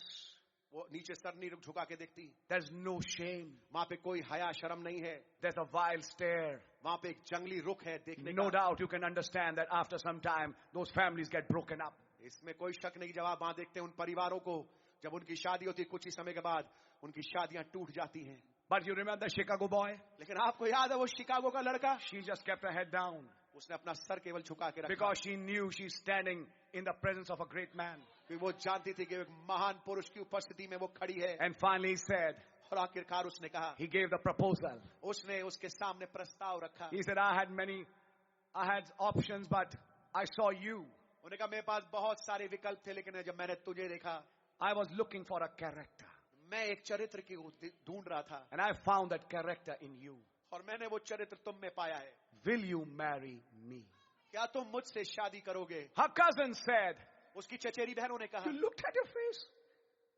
वो नीचे सर नहीं झुका के देखती. There's no shame. वहां पे कोई हया शर्म नहीं है. There's a vile stare. वहां पे एक जंगली रुख है देखने No का. doubt you can understand that after some time, those families get broken up. इसमें कोई शक नहीं. जब आप वहां देखते हैं उन परिवारों को, जब उनकी शादी होती है कुछ ही समय के बाद उनकी शादियां टूट जाती हैं. But you remember the Chicago boy? लेकिन आपको याद है वो शिकागो का लड़का, She just kept her head down उसने अपना सर केवल झुका के रखा. because she knew she's standing in the presence of a great man. क्योंकि वो जानती थी कि एक महान पुरुष की उपस्थिति में वो खड़ी है. And finally he said, और आखिरकार उसने कहा, he gave the proposal. उसने उसके सामने प्रस्ताव रखा. He said, I had options, but I saw you. उन्होंने कहा मेरे पास बहुत सारे विकल्प थे, लेकिन जब मैंने तुझे देखा, I was looking for a character. मैं एक चरित्र की ढूंढ रहा था. And I found that character in you. और मैंने वो चरित्र तुम में पाया है. Will you marry me? क्या तुम मुझसे शादी करोगे? Her cousin said, उसकी चचेरी बहनों ने कहा, you looked at your face.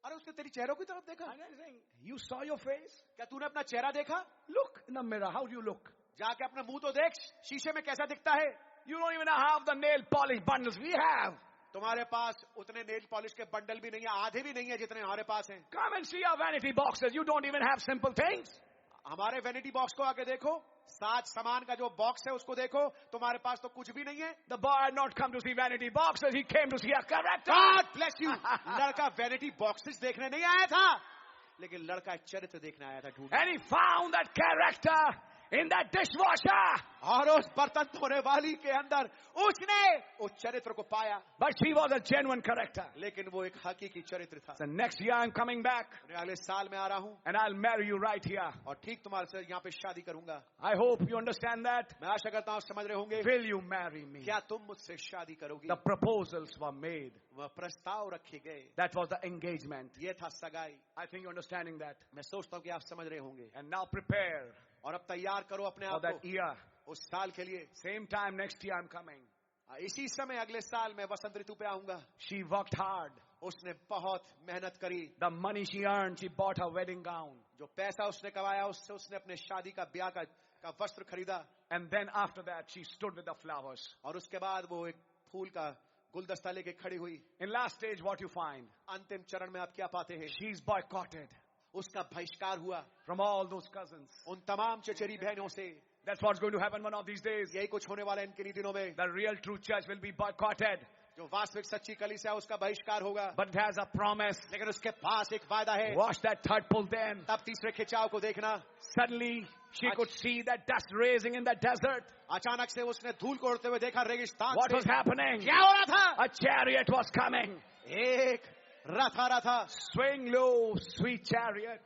अरे उसने तेरी चेहरों की तरफ देखा. And I'm saying, you saw your face? क्या तूने अपना चेहरा देखा? Look in the mirror. How do you look? जाके अपना मुंह तो देख, शीशे में कैसा दिखता है. You don't even have the nail polish bundles we have. तुम्हारे पास उतने नेल पॉलिश के बंडल भी नहीं है, आधे भी नहीं है जितने हमारे पास हैं. Come and see our vanity boxes. You don't even have simple things. हमारे वैनिटी बॉक्स को आके देखो, साज सामान का जो बॉक्स है उसको देखो, तुम्हारे पास तो कुछ भी नहीं है. The boy had not come to see vanity boxes, he came to see a character. God bless you. लड़का वैनिटी बॉक्सेस देखने नहीं आया था, लेकिन लड़का चरित्र देखने आया था ढूंढने. And he found that character in that dishwasher. और उस बर्तन धोने वाली के अंदर उसने उस चरित्र को पाया. But she was a genuine character. लेकिन वो एक हकीकी चरित्र था. So next year I'm coming back. मैं अगले साल में आ रहा हूं And I'll marry you right here. और ठीक तुम्हारे से यहाँ पे शादी करूंगा. I hope you understand that. मैं आशा करता हूँ समझ रहे होंगे. Will you marry me? क्या तुम मुझसे शादी करोगी? The proposals were made. वह प्रस्ताव रखे गए. That was the engagement. ये था सगाई. I think you're understanding that. मैं सोचता हूँ कि आप समझ रहे होंगे. And now prepare और अब तैयार करो अपने for आप that को year. उस साल के लिए. Same time next year I'm coming. इसी समय अगले साल मैं वसंत ऋतु पे आऊंगा. She worked hard. उसने बहुत मेहनत करी. The money she earned, she bought her wedding gown. जो पैसा उसने कमाया उससे उसने अपने शादी का ब्याह का वस्त्र खरीदा. And then after that, she stood with the flowers. और उसके बाद वो एक फूल का गुलदस्ता लेके खड़ी हुई. In last stage, what you find? अंतिम चरण में आप क्या पाते हैं? She's boycotted उसका बहिष्कार हुआ from all those cousins. उन तमाम चचेरी बहनों से. That's what's going to happen one of these days. यही कुछ होने वाला है इनके दिनों में. The real true church will be boycotted. जो वास्तविक सच्ची कलीसिया है उसका बहिष्कार होगा. But it has a promise. लेकिन उसके पास एक वादा है. Watch that third pull then. तब तीसरे खिंचाव को देखना. Suddenly, she could see that dust raising in the desert. अचानक से उसने धूल को उड़ते हुए देखा रेगिस्तान What से. was happening? क्या हो रहा था? A chariot was coming. एक रथ आ रहा था. Swing low, sweet chariot.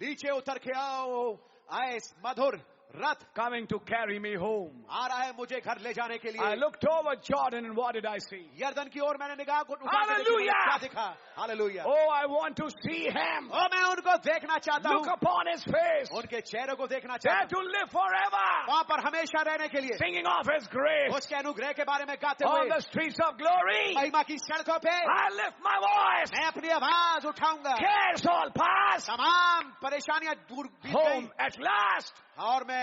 नीचे उतर के आओ आए मधुर रथ. Coming to carry me home. आ रहा है मुझे घर ले जाने के लिए. I looked over Jordan and what did I see? यर्दन की ओर मैंने निगाह को उठा के Hallelujah! क्या दिखा? Hallelujah. Oh, I want to see him. ओ मैं उनको देखना चाहता Look हूँ. upon his face. उनके चेहरे को देखना There चाहता to हूँ. live forever. वहाँ पर हमेशा रहने के लिए. Singing of his grace. उसके अनुग्रह के बारे में गाते On हुए the streets of glory. महिमा की सड़कों पे I lift my voice. मैं अपनी आवाज उठाऊंगा. Cares all past. तमाम परेशानियां दूर बीत गई. Home at last. और मैं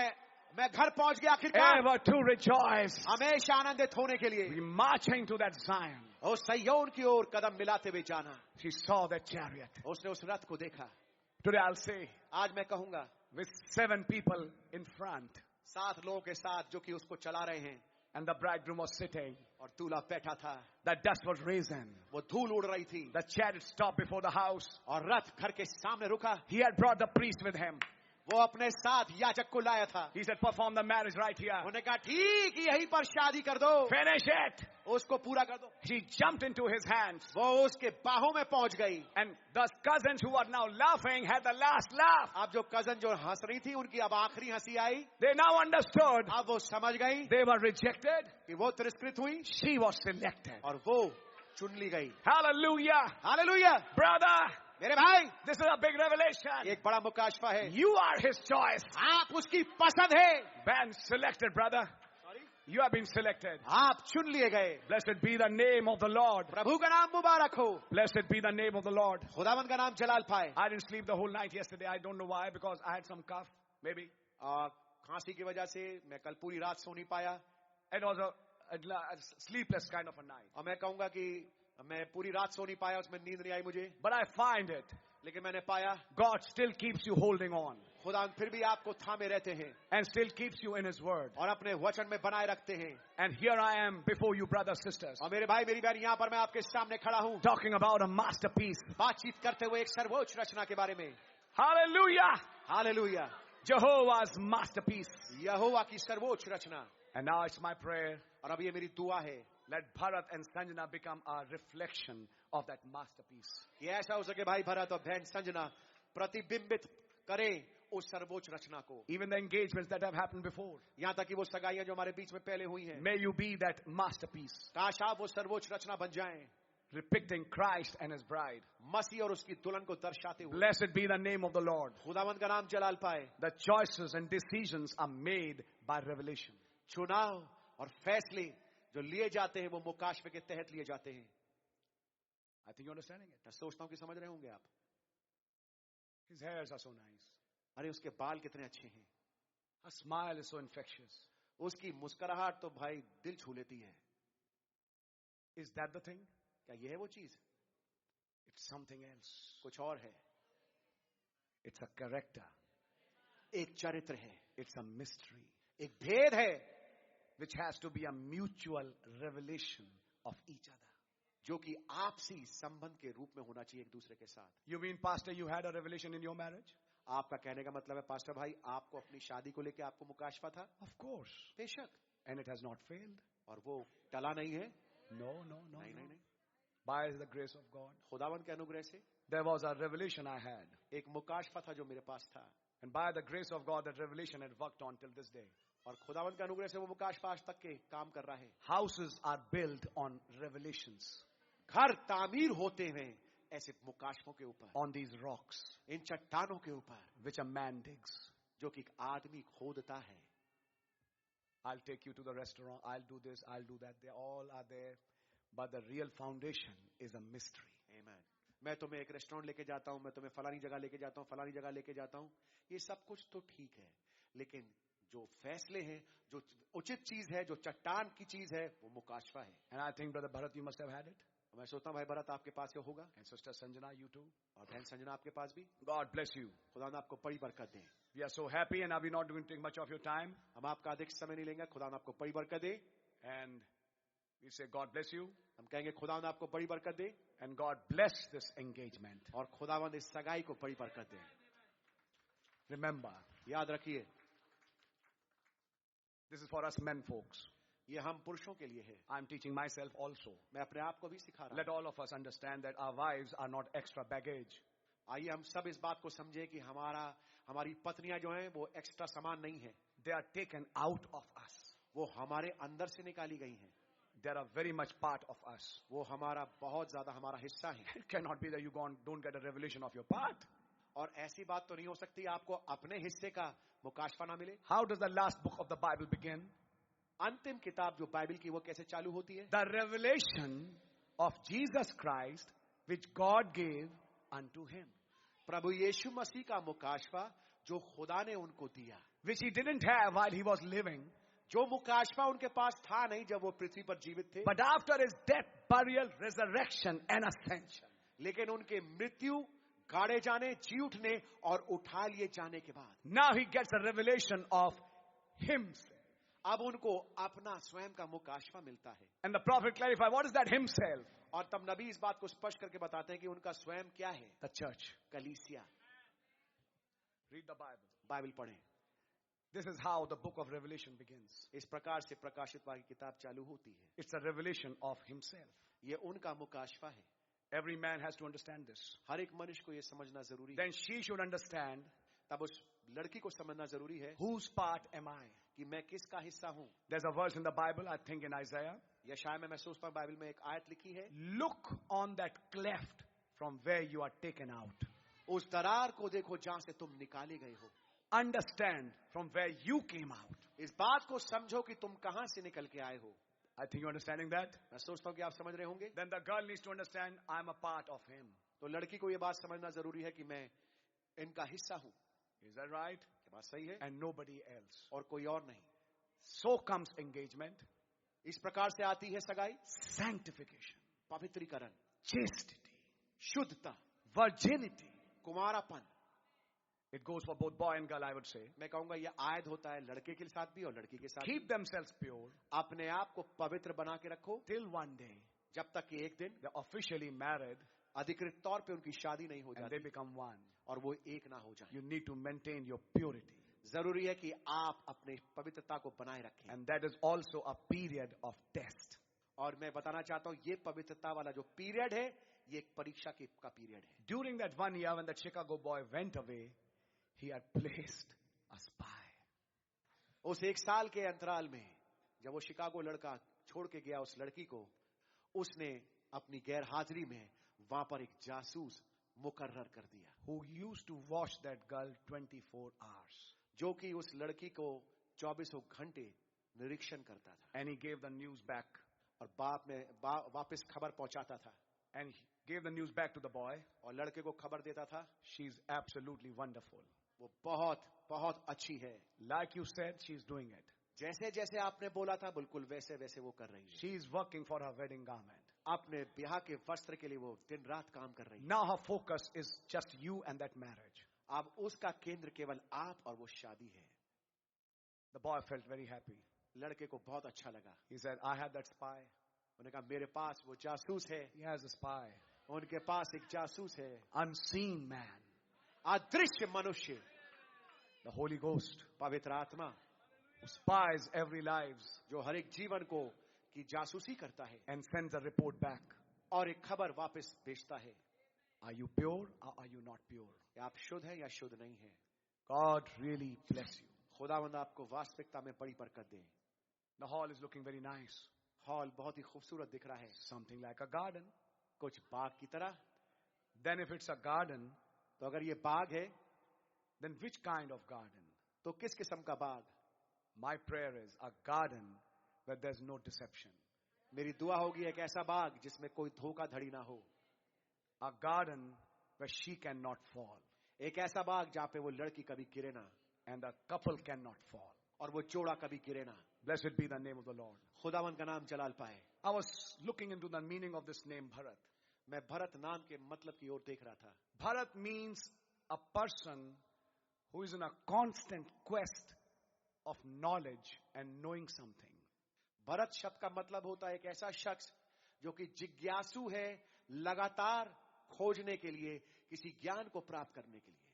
घर पहुंच गया आखिरकार. Ever to rejoice. हमेशा आनंदित होने के लिए. We marching to that Zion. और सय्योन की ओर कदम मिलाते हुए जाना. She saw that chariot. उसने उस रथ को देखा. Today I'll say, आज मैं कहूंगा with 7 people in front. 7 लोगों के साथ जो कि उसको चला रहे हैं. And the bridegroom was sitting. और दूल्हा बैठा था. The dust was risen. वो धूल उड़ रही थी. The chariot stopped before the house. और रथ घर के सामने रुका. He had brought the priest with him. वो अपने साथ याजक को लाया था. He said, perform the marriage right here. उन्होंने कहा ठीक यहीं पर शादी कर दो. Finish it. उसको पूरा कर दो. She jumped into his hands. वो उसके बाहों में पहुंच गई. And the cousins who are now laughing had the last laugh. अब जो कजन जो हंस रही थी उनकी अब आखिरी हंसी आई. They now understood. अब वो समझ गई They were rejected. कि वो तिरस्कृत हुई She was selected. और वो चुन ली गई. Hallelujah. हालेलुया. Brother, मेरे भाई this is a big revelation. एक बड़ा मुकाशफा है. You are his choice. आप उसकी पसंद है. Man selected, brother. You have been selected. आप चुन लिए गए. Blessed be the name of the Lord. प्रभु का नाम मुबारक हो. Blessed be the name of the Lord. खुदावंद का नाम जलाल पाए. I didn't sleep the whole night yesterday. I don't know why, because I had some cough, maybe. खांसी की वजह से मैं कल पूरी रात सो नहीं पाया. It was a sleepless kind of a night. और मैं कहूंगा कि मैं पूरी रात सो नहीं पाया. उसमें नींद नहीं आई मुझे. But I find it. लेकिन मैंने पाया God still keeps you holding on. खुदा फिर भी आपको थामे रहते हैं. And still keeps you in his word. और अपने वचन में बनाए रखते हैं. And here I am before you, brothers, sisters. और मेरे भाई मेरी बहन यहाँ पर मैं आपके सामने खड़ा हूँ. Talking about a masterpiece. बातचीत करते हुए एक सर्वोच्च रचना के बारे में. Hallelujah. हालेलुया. Jehovah's masterpiece. यहोवा की सर्वोच्च रचना. And now it's my prayer. और अब ये मेरी दुआ है. Let Bharat and Sanjana become a reflection of that masterpiece. कि ऐसा हो सके भाई भरत और बहन संजना प्रतिबिंबित करें उस सर्वोच्च रचना को. Even the engagements that have happened before. यहाँ तक कि वो सगाइयां जो हमारे बीच में पहले हुई हैं. May you be that masterpiece. काश आप वो सर्वोच्च रचना बन जाएं. Depicting Christ and his bride. मसीह और उसकी दुल्हन को दर्शाते हुए. Blessed be the name of the Lord. खुदावंद का नाम जलाल पाए. The choices and decisions are made by revelation. चुनाव और फैसले जो लिए जाते हैं वो मुकाशफे के तहत लिए जाते हैं. I think you're understanding it. मैं सोचता हूँ कि समझ रहे होंगे आप. His hairs are so nice. अरे उसके बाल कितने अच्छे हैं. Her smile is so infectious. उसकी मुस्कुराहट तो भाई दिल छू लेती है. Is that the thing? क्या ये है वो चीज? It's something else. कुछ और है. It's a character. एक चरित्र है, It's a mystery एक भेद है, which has to be a mutual revelation of each other. जो कि आपसी संबंध के रूप में होना चाहिए एक दूसरे के साथ. You mean, Pastor, you had a revelation in your marriage? आपका कहने का मतलब है पास्टर भाई आपको अपनी शादी को लेकर आपको मुकाशफा था? Of course. बेशक. And it has not failed. और वो टला नहीं है? No. नहीं. By the grace of God. खुदावन के अनुग्रह से There was a revelation I had. एक मुकाशफा था जो मेरे पास था. And by the grace of God, that revelation had worked on till this day. और खुदावन के अनुग्रह से वो मुकाशफा आज तक के काम कर रहा है. Houses are built on revelations. घर तामीर होते हैं ऐसे मुकाशफों के ऊपर, On these rocks, इन चट्टानों के ऊपर which a man digs. जो कि एक आदमी खोदता है. I'll take you to the restaurant. I'll do this. I'll do that. They all are there. But the real foundation is a mystery. Amen. मैं तुम्हें एक रेस्टोरेंट लेके जाता हूं, मैं तुम्हें फलानी जगह लेके जाता हूं, फलानी जगह लेके जाता हूं. ये सब कुछ तो ठीक है, लेकिन जो फैसले हैं, जो उचित चीज है, जो चट्टान की चीज है, वो मुकाशफा है. And I think, Brother Bharat, you must have had it. मैं सोचता हूं भाई भरत आपके पास ये होगा, And Sister Sanjana, you too. और बहन संजना आपके पास भी. God bless you. खुदा ने आपको बड़ी बरकत दे. We are so happy, and are we not going to take much of your time? हम आपका अधिक समय नहीं लेंगे. खुदा ने आपको बड़ी बरकत दे. And we say, God bless you. हम कहेंगे खुदा ने आपको बड़ी बरकत दे, And God bless this engagement. और खुदावंद इस सगाई को बड़ी बरकत दे. Remember, याद रखिए, this is for us men folks. ये हम पुरुषों के लिए है. I'm teaching myself also. मैं अपने आप को भी सिखा रहा Let हूं. all of us understand that our wives are not extra baggage. आइए हम सब इस बात को समझे कि हमारी पत्नियां जो हैं वो एक्स्ट्रा सामान नहीं है. They are taken out of us. वो हमारे अंदर से निकाली गई हैं. They are very much part of us. वो हमारा बहुत ज्यादा हमारा हिस्सा है. It cannot be that you don't get a revelation of your part. और ऐसी बात तो नहीं हो सकती आपको अपने हिस्से का मुकाशफा ना मिले. How does the last book of the Bible begin? अंतिम किताब जो बाइबल की वो कैसे चालू होती है? The revelation of Jesus Christ which God gave unto him. प्रभु यीशु मसीह का मुकाशफा जो खुदा ने उनको दिया, Which he didn't have while he was living. जो मुकाशफा उनके पास था नहीं जब वो पृथ्वी पर जीवित थे, But after his death, burial, resurrection and ascension. लेकिन उनके मृत्यु, गाड़े जाने, जी उठने और उठा लिए जाने के बाद Now he gets a revelation of himself. अब उनको अपना स्वयं का मुकाशफा मिलता है. And the prophet clarified, what is that himself? और तब नबी इस बात को स्पष्ट करके बताते हैं कि उनका स्वयं क्या है? The church. कलीसिया. Read the Bible. बाइबल पढ़ें. This is how the book of Revelation begins. इस प्रकार से प्रकाशित वाक्य की किताब चालू होती है. It's a revelation of himself. ये उनका मुकाशफा है. Every man has to understand this. हर एक मनुष्य को ये समझना जरूरी है. Then she should understand, तब उस लड़की को समझना जरूरी है whose part am I? कि मैं किसका हिस्सा हूं. There's a verse in the Bible, I think in Isaiah. यशाया में मैं सोचता हूं बाइबल में एक आयत लिखी है, Look on that cleft from where you are taken out. उस दरार को देखो जहां से तुम निकाले गए हो. Understand from where you came out. इस बात को समझो कि तुम कहां से निकल के आए हो. I think you're understanding that. मैं सोचता हूं कि आप समझ रहे होंगे. Then the girl needs to understand, I'm a part of him. तो लड़की को ये बात समझना जरूरी है कि मैं इनका हिस्सा हूं. Is that right? ये बात सही है. And nobody else. और कोई और नहीं. So comes engagement, इस प्रकार से आती है सगाई. sanctification, पवित्रीकरण, chastity, शुद्धता, virginity. कुमारापन. It goes for both boy and girl, I would say. मैं कहूंगा ये आयद होता है लड़के के साथ भी और लड़की के साथ भी. Keep themselves pure अपने आप को पवित्र बना के रखो till one day जब तक कि एक दिन they're officially married अधिकृत तौर पे उनकी शादी नहीं हो and they जाती become one. और वो एक ना हो जाए. You need to maintain your purity. जरूरी है कि आप अपने पवित्रता को बनाए रखें. And that is also a period of test. और मैं बताना चाहता हूं ये पवित्रता वाला जो पीरियड है ये एक परीक्षा का पीरियड है. During that 1 year when that Chicago boy went away, he had placed a spy. उस एक साल के अंतराल में जब वो शिकागो लड़का छोड़ के गया उस लड़की को, उसने अपनी गैर हाजिरी में वहां पर एक जासूस मुकर्रर कर दिया, Who used to watch that girl 24 hours. जो कि उस लड़की को 24 घंटे निरीक्षण करता था. And he gave the news back. और वापस खबर पहुंचाता था. And he gave the news back to the boy. और लड़के को खबर देता था, She's absolutely wonderful. वो बहुत बहुत अच्छी है. Like you said, she's doing it. जैसे जैसे आपने बोला था बिल्कुल वैसे वैसे वो कर रही है. She's working for her wedding garment. अपने ब्याह के वस्त्र के लिए वो दिन रात काम कर रही है. Now her focus is just you and that marriage. अब उसका केंद्र केवल आप और वो शादी है। The boy felt very happy. लड़के को बहुत अच्छा लगा। He said, I have that spy. उन्होंने कहा मेरे पास वो जासूस है। He has a spy. उनके पास एक जासूस है। Unseen man. अदृश्य मनुष्य, The Holy Ghost. पवित्र आत्मा, Who spies every lives जो हर एक जीवन को की जासूसी करता है and sends a report back. और एक खबर वापस भेजता है। Are you pure or are you not pure? या आप शुद्ध हैं या शुद्ध नहीं हैं। God really bless you. खुदावंद आपको वास्तविकता में बड़ी बरकत दे। The hall is looking very nice. Hall बहुत ही खूबसूरत दिख रहा है, Something like a garden. कुछ बाग की तरह। Then if it's a garden, तो अगर ये बाग है then which kind of garden? तो किस किस्म का बाग? My prayer is a garden where there's no deception. मेरी दुआ होगी एक ऐसा बाग जिसमें कोई धोखाधड़ी ना हो। A garden where she cannot fall एक ऐसा बाग जहाँ पे वो लड़की कभी गिरे ना and the couple cannot fall. और वो जोड़ा कभी गिरे ना। Blessed be the name of the Lord. खुदावंद का नाम जलाल पाए। I was looking into the meaning of this name Bharat. मैं भरत नाम के मतलब की ओर देख रहा था। Bharat means a person who is in a constant quest of knowledge and knowing something. Bharat शब्द का मतलब होता है एक ऐसा शख्स जो कि जिज्ञासु है, लगातार खोजने के लिए, किसी ज्ञान को प्राप्त करने के लिए।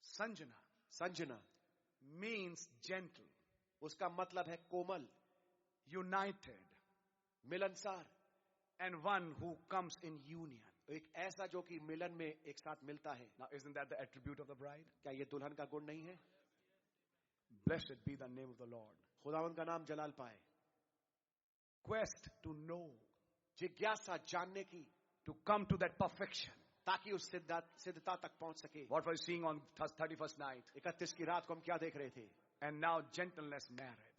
Sanjana संजना means gentle, उसका मतलब है कोमल, united, मिलनसार, and one who comes in union. एक ऐसा जो कि मिलन में एक साथ मिलता है। Now, isn't that the attribute of the bride? क्या ये दुल्हन का गुण नहीं है? Blessed be the name of the Lord. खुदावंद का नाम जलाल पाए। Quest to know, जिज्ञासा जानने की, to come to that perfection. ताकि उस सिद्धता तक पहुंच सके। What were you seeing on 31st night? 31 की रात को हम क्या देख रहे थे? And now gentleness married.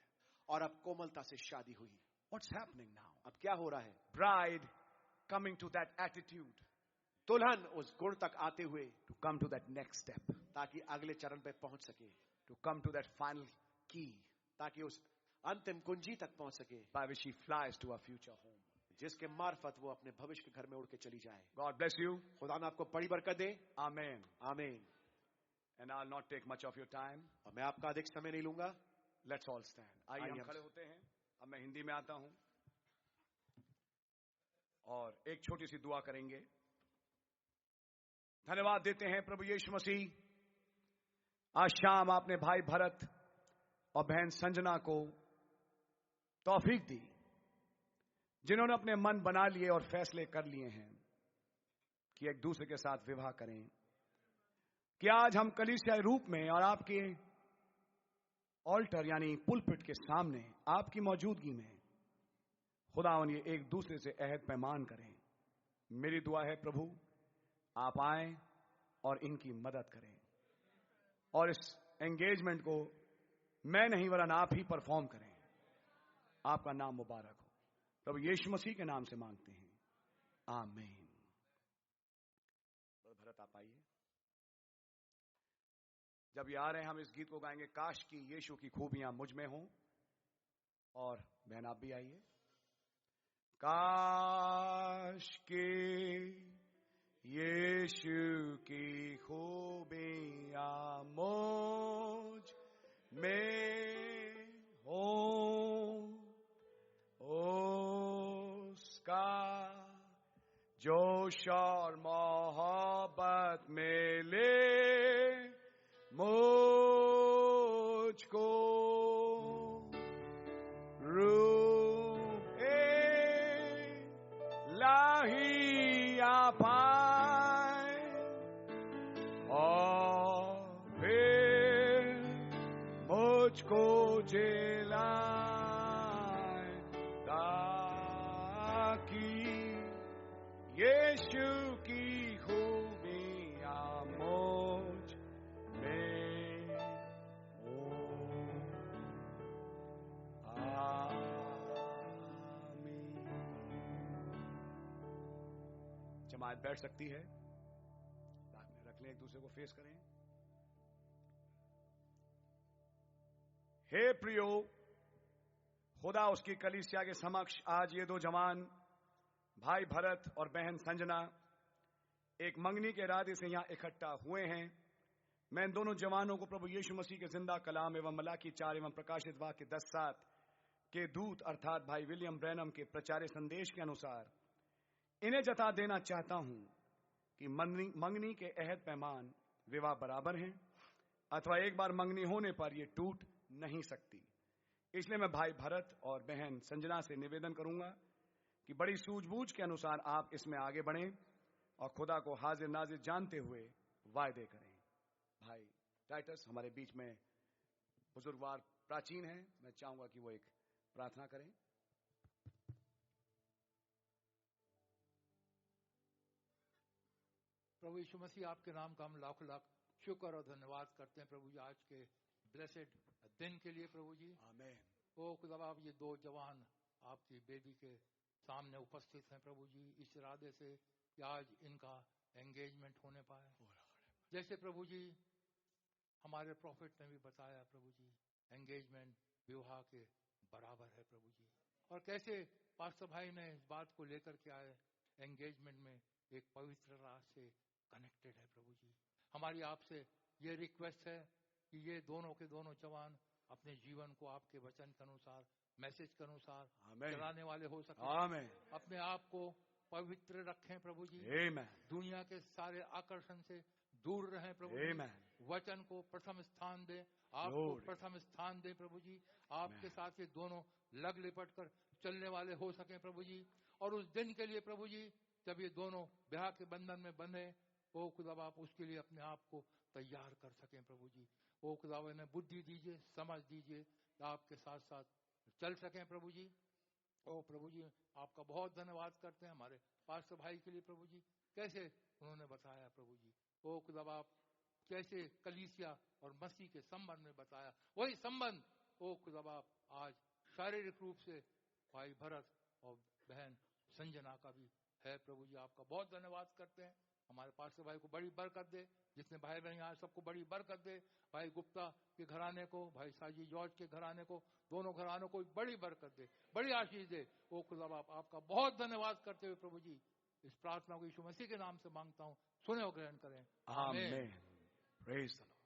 और अब कोमलता से शादी हुई। What's happening now? अब क्या हो रहा है? Bride coming to that attitude दुल्हन उस गुण तक आते हुए to come to that next step, ताकि अगले चरण पे पहुंच सके, to come to that final key ताकि उस अंतिम कुंजी तक पहुंच सके by which she flies to her future home. जिसके मार्फत वो अपने भविष्य के घर में उड़ के चली जाए। God bless you. खुदा ने आपको बड़ी बरकत दे। Amen. आमीन। And I'll not take much of your time. और मैं आपका अधिक समय नहीं लूंगा। Let's all stand. आइए हम खड़े होते हैं। अब मैं हिंदी में आता हूं और एक छोटी सी दुआ करेंगे। धन्यवाद देते हैं प्रभु यीशु मसीह। आज शाम आपने भाई भरत और बहन संजना को तौफीक दी, जिन्होंने अपने मन बना लिए और फैसले कर लिए हैं कि एक दूसरे के साथ विवाह करें। कि आज हम कलीसिया रूप में और आपके ऑल्टर यानी पुलपिट के सामने आपकी मौजूदगी में खुदावन ये एक दूसरे से अहद पैमान करें। मेरी दुआ है प्रभु आप आए और इनकी मदद करें और इस एंगेजमेंट को मैं नहीं वरन आप ही परफॉर्म करें। आपका नाम मुबारक हो। प्रभु यीशु मसीह के नाम से मांगते हैं, आमीन। भरत आप आइए। जब ये आ रहे हैं हम इस गीत को गाएंगे, काश की यीशु की खूबियां मुझ में हों। और बहन आप भी आइए। काश के यीशु की खूबियां मुझ में हो, उसका जोश और मोहब्बत मिले मुझको, रूहे लाहिया पाए और फिर मुझको जिलाए, ताकि यीशु की खूबियां मुझ में हो। आमीन। जमात बैठ सकती है। बाद में रख लें, एक दूसरे को फेस करें। हे प्रियो, खुदा उसकी कलीसिया के समक्ष आज ये दो जवान भाई भरत और बहन संजना एक मंगनी के इरादे से यहां इकट्ठा हुए हैं। मैं इन दोनों जवानों को प्रभु यीशु मसीह के जिंदा कलाम एवं मलाकी 4 एवं प्रकाशित वाक्य 10:7 के दूत अर्थात भाई विलियम ब्रैनम के प्रचारे संदेश के अनुसार इन्हें जता देना चाहता हूं कि मंगनी के अहद पैमान विवाह बराबर हैं अथवा एक बार मंगनी होने पर यह टूट नहीं सकती। इसलिए मैं भाई भरत और बहन संजना से निवेदन करूंगा कि बड़ी सूझबूझ के अनुसार आप इसमें आगे बढ़ें और खुदा को हाजिर नाजिर जानते हुए वायदे करें। भाई टाइटस हमारे बीच में बुजुर्गवार प्राचीन हैं, मैं चाहूंगा कि वो एक प्रार्थना करें। प्रभु यीशु मसीह, आपके नाम का हम लाख लाख शुक्र और धन्यवाद करते हैं प्रभु जी, आज के ब्लेसेड दिन के लिए प्रभु जी। आमीन। ओ खुदा आप, ये दो जवान आपकी बेदी के सामने उपस्थित हैं प्रभु जी, इस इरादे से कि आज इनका एंगेजमेंट होने पाए। जैसे प्रभु जी हमारे प्रॉफिट ने भी बताया प्रभु जी, एंगेजमेंट विवाह के बराबर है प्रभु जी। और कैसे पास्टर भाई ने इस बात को लेकर के आए, एंगेजमेंट में एक पवित्र राज से कनेक्टेड है प्रभु जी। हमारी आपसे ये रिक्वेस्ट है कि ये दोनों के दोनों जवान अपने जीवन को आपके वचन के अनुसार, मैसेज के अनुसार चलाने वाले हो सके। आमीन। अपने आप को पवित्र रखें प्रभु जी, आमीन। दुनिया के सारे आकर्षण से दूर रहें प्रभु जी। आमीन। वचन को प्रथम स्थान दे, आपको प्रथम स्थान दे प्रभु जी। आपके साथ ये दोनों लग लिपट कर चलने वाले हो सके प्रभु जी। और उस दिन के लिए प्रभु जी जब ये दोनों ब्याह के बंधन में बंधे, ओ खुदा आप उसके लिए अपने आप को तैयार कर सकें प्रभु जी। ओ खुदा इन्हें बुद्धि दीजिए, समझ दीजिए, आपके साथ साथ चल सकें प्रभु जी। ओ प्रभु जी आपका बहुत धन्यवाद करते हैं हमारे पास्टर भाई के लिए प्रभु जी, कैसे उन्होंने बताया प्रभु जी। ओ खुदा आप कैसे कलीसिया और मसीह के संबंध में बताया, वही संबंध ओ खुदा आप आज शारीरिक रूप से भाई भरत और बहन संजना का भी है प्रभु जी। आपका बहुत धन्यवाद करते हैं। हमारे पास्टर भाई को बड़ी बरकत दे, जितने भाई बहन यहाँ सबको बड़ी बरकत दे। भाई गुप्ता के घराने को, भाई साजी जॉर्ज के घराने को, दोनों घरानों को बड़ी बरकत दे, बड़ी आशीष दे। ओ खुदा बाप आपका बहुत धन्यवाद करते हुए प्रभु जी इस प्रार्थना को यीशु मसीह के नाम से मांगता हूँ, सुने और ग्रहण करें। आमीन। Praise the Lord.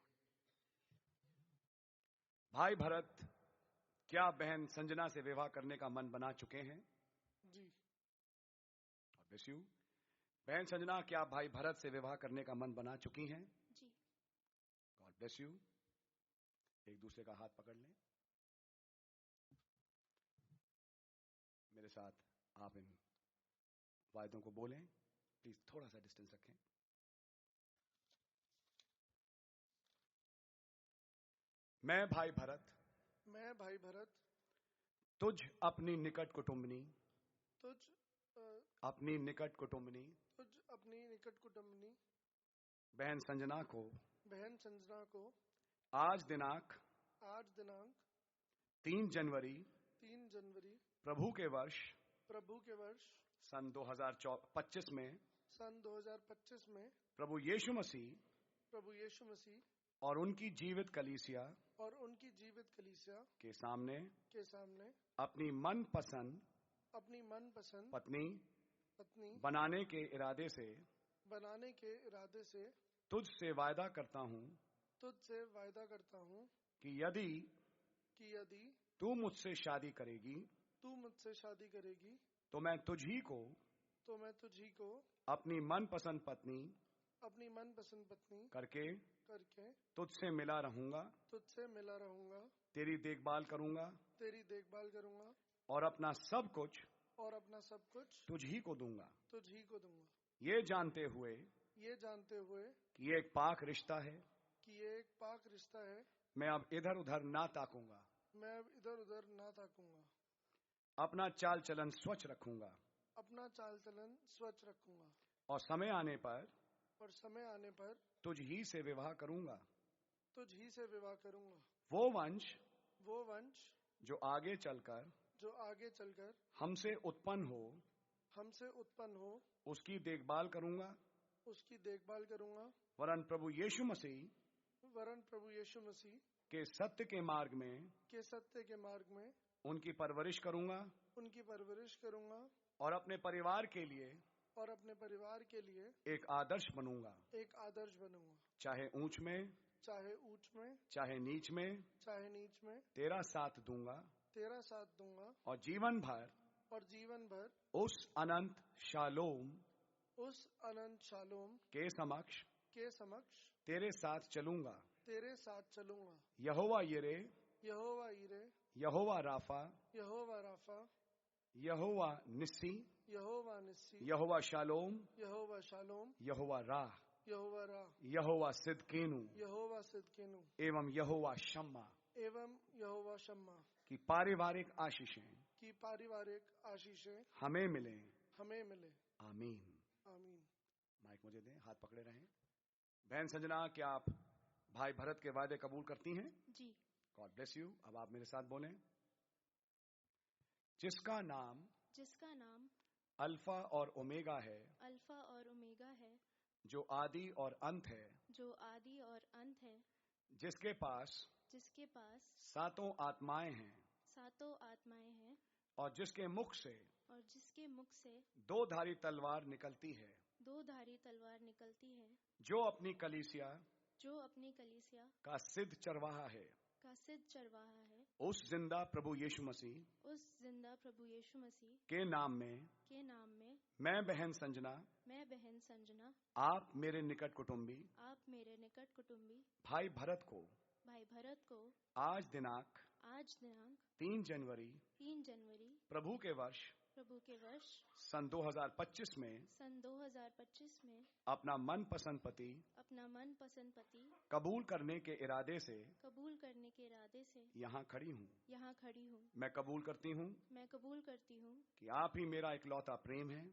भाई भरत, क्या बहन संजना से विवाह करने का मन बना चुके हैं? जी। God bless you. बहन संजना, क्या भाई भरत से विवाह करने का मन बना चुकी हैं? जी। God bless you. एक दूसरे का हाथ पकड़ लें। मेरे साथ आप इन वायदों को बोलें। प्लीज थोड़ा सा डिस्टेंस रखें। मैं भाई भरत तुझ अपनी निकट कुटुंबनी बहन संजना को आज दिनांक 3 जनवरी प्रभु के वर्ष सन 2025 में प्रभु यीशु मसीह और उनकी जीवित कलीसिया के सामने अपनी मनपसंद पत्नी बनाने के इरादे से तुझसे वायदा करता हूँ कि यदि तू मुझसे शादी करेगी तो मैं तुझी को अपनी मनपसंद पत्नी करके तुझसे मिला रहूंगा, तेरी देखभाल करूंगा और अपना सब कुछ तुझी को दूंगा। ये जानते हुए कि ये एक पाक रिश्ता है, मैं अब इधर उधर ना ताकूंगा, अपना चाल चलन स्वच्छ रखूंगा और समय आने पर तुझ ही से विवाह करूंगा। वो वंश जो आगे चलकर हमसे उत्पन्न हो उसकी देखभाल करूंगा, वरन प्रभु यीशु मसीह के सत्य के मार्ग में उनकी परवरिश करूंगा और अपने परिवार के लिए एक आदर्श बनूंगा, चाहे ऊंच में चाहे ऊंच में, चाहे नीच में, चाहे नीच में, तेरा साथ दूंगा तेरा साथ दूंगा, और जीवन भर और जीवन भर उस अनंत शालोम उस अनंत शालोम के समक्ष के समक्ष तेरे साथ चलूंगा। तेरे साथ चलूंगा। यहोवा यिरे, यहोवा यिरे, यहोवा राफा, यहोवा राफा, यहोवा निस्सी, यहोवा निस्सी, यहोवा शालोम, यहोवा शालोम, यहोवा राह, यहोवा राह, यहोवा सिदकेनु यहोवा सिदकेनु, एवं यहोवा शम्मा एवं यहोवा शम्मा की पारिवारिक आशीषें की पारिवारिक आशीषें हमें मिले। हमें मिले। आमीन। आमीन। माइक मुझे दें, हाथ पकड़े रहें। बहन संजना, क्या आप भाई भरत के वादे कबूल करती हैं? जी। God bless you. अब आप मेरे साथ बोलें। जिसका नाम अल्फा और ओमेगा है, अल्फा और ओमेगा है, जो आदि और अंत है, जो आदि और अंत है, जिसके पास सातों आत्माएं हैं, सातों आत्माएं हैं, और जिसके मुख से दो धारी तलवार निकलती है, जो अपनी कलीसिया का सिद्ध चरवाहा है, उस जिंदा प्रभु यीशु मसीह के नाम में मैं बहन संजना, आप मेरे निकट कुटुंबी भाई भरत को आज दिनांक 3 जनवरी प्रभु के वर्ष सन 2025 में अपना मनपसंद पति कबूल करने के इरादे से यहाँ खड़ी हूँ। मैं कबूल करती हूँ कि आप ही मेरा इकलौता प्रेम है,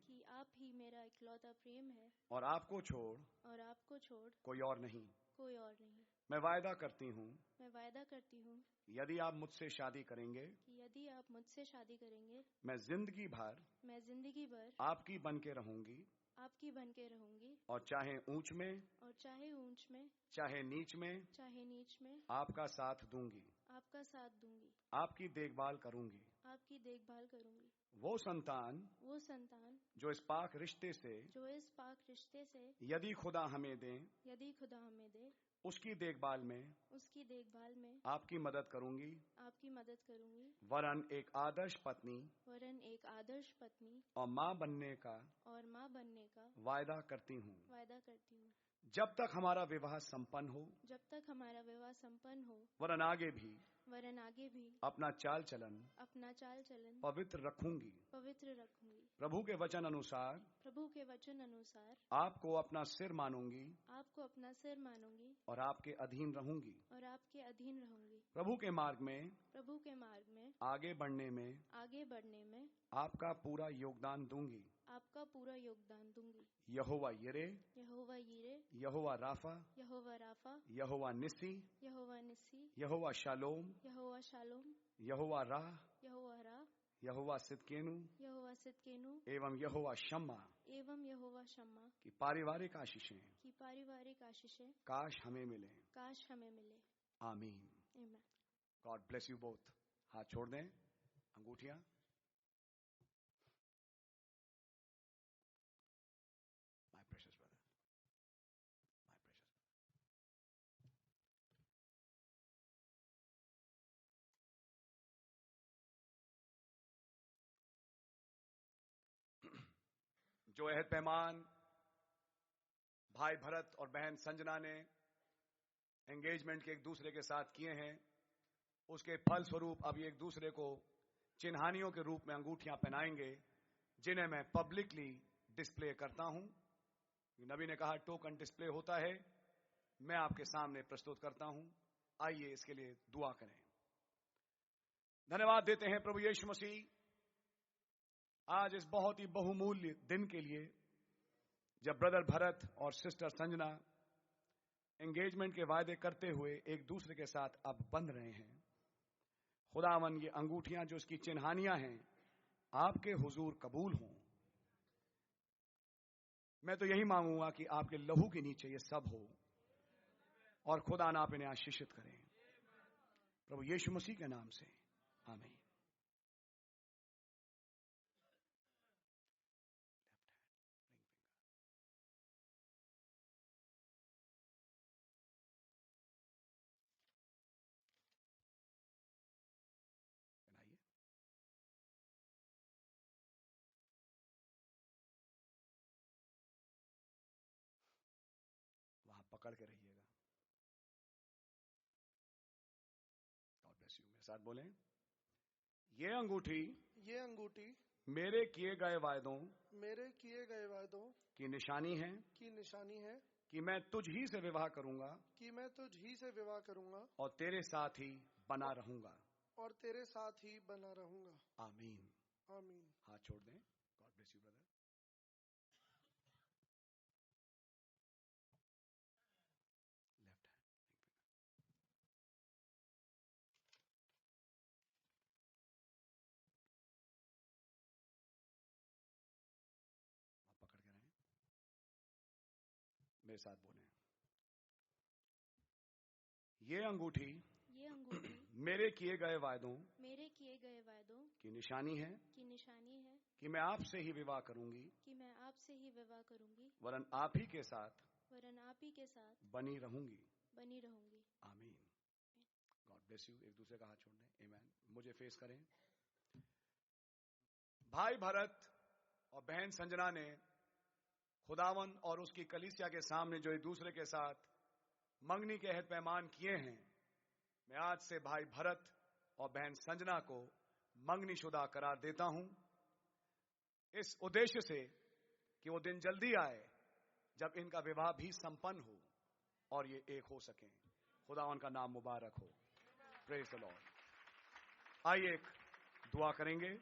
और आपको छोड़ कोई और नहीं। मैं वायदा करती हूँ यदि आप मुझसे शादी करेंगे, मैं जिंदगी भर आपकी बन के रहूंगी, और चाहे ऊंच में चाहे नीच में आपका साथ दूंगी, आपकी देखभाल करूंगी। वो संतान जो इस पाक रिश्ते से यदि खुदा हमें दे, उसकी देखभाल में आपकी मदद करूंगी। वरन एक आदर्श पत्नी और माँ बनने का वायदा करती हूँ। जब तक हमारा विवाह संपन्न हो, वरन आगे भी अपना चाल चलन पवित्र रखूंगी। प्रभु के वचन अनुसार आपको अपना सिर मानूंगी और आपके अधीन रहूंगी। प्रभु के मार्ग में आगे बढ़ने में आपका पूरा योगदान दूंगी। यहोवा यिरे, यहोवा राफा, यहोवा निस्सी, यहोवा शालोम, यहोवा राह, यहोवा सिदकेनु एवं यहोवा शम्मा की पारिवारिक आशीषें काश हमें मिले। आमीन। God bless you both. हाथ छोड़ दें, अंगूठियां। My precious brother, my precious. जो अहद पैमान भाई भरत और बहन संजना ने एंगेजमेंट के एक दूसरे के साथ किए हैं, उसके फल स्वरूप अब ये एक दूसरे को चिन्हानियों के रूप में अंगूठियां पहनाएंगे, जिन्हें मैं पब्लिकली डिस्प्ले करता हूं। नबी ने कहा टोकन डिस्प्ले होता है, मैं आपके सामने प्रस्तुत करता हूं। आइए इसके लिए दुआ करें। धन्यवाद देते हैं प्रभु यीशु मसीह आज इस बहुत ही बहुमूल्य दिन के लिए, जब ब्रदर भरत और सिस्टर संजना एंगेजमेंट के वायदे करते हुए एक दूसरे के साथ अब बंध रहे हैं। खुदावन ये अंगूठियां जो इसकी चिन्हानियां हैं, आपके हुजूर कबूल हों। मैं तो यही मांगूंगा कि आपके लहू के नीचे ये सब हो, और खुदा ना आप इन्हें आशीषित करें, प्रभु यीशु मसीह के नाम से। आमीन। पकड़ के रहिएगा। God bless you. मेरे साथ बोलें, ये अंगूठी मेरे किए गए वायदों की निशानी है कि मैं तुझ ही से विवाह करूंगा और तेरे साथ ही बना रहूंगा। आमीन। हाथ छोड़ दें। God bless you brother. Left hand. पकड़ के रहें। मेरे साथ बोलें, ये अंगूठी मेरे किए गए वायदों की निशानी है कि मैं आपसे ही विवाह करूंगी वरन आप ही के साथ बनी रहूंगी। आमीन। God bless you. एक दूसरे का हाथ छोड़ दें। आमीन। मुझे फेस करें। भाई भरत और बहन संजना ने खुदावन और उसकी कलीसिया के सामने जो एक दूसरे के साथ मंगनी के अहद पैमान किए हैं, मैं आज से भाई भरत और बहन संजना को मंगनी शुदा करार देता हूं, इस उद्देश्य से कि वो दिन जल्दी आए जब इनका विवाह भी संपन्न हो और ये एक हो सकें। खुदावन का नाम मुबारक हो। Praise the Lord. आइए एक दुआ करेंगे।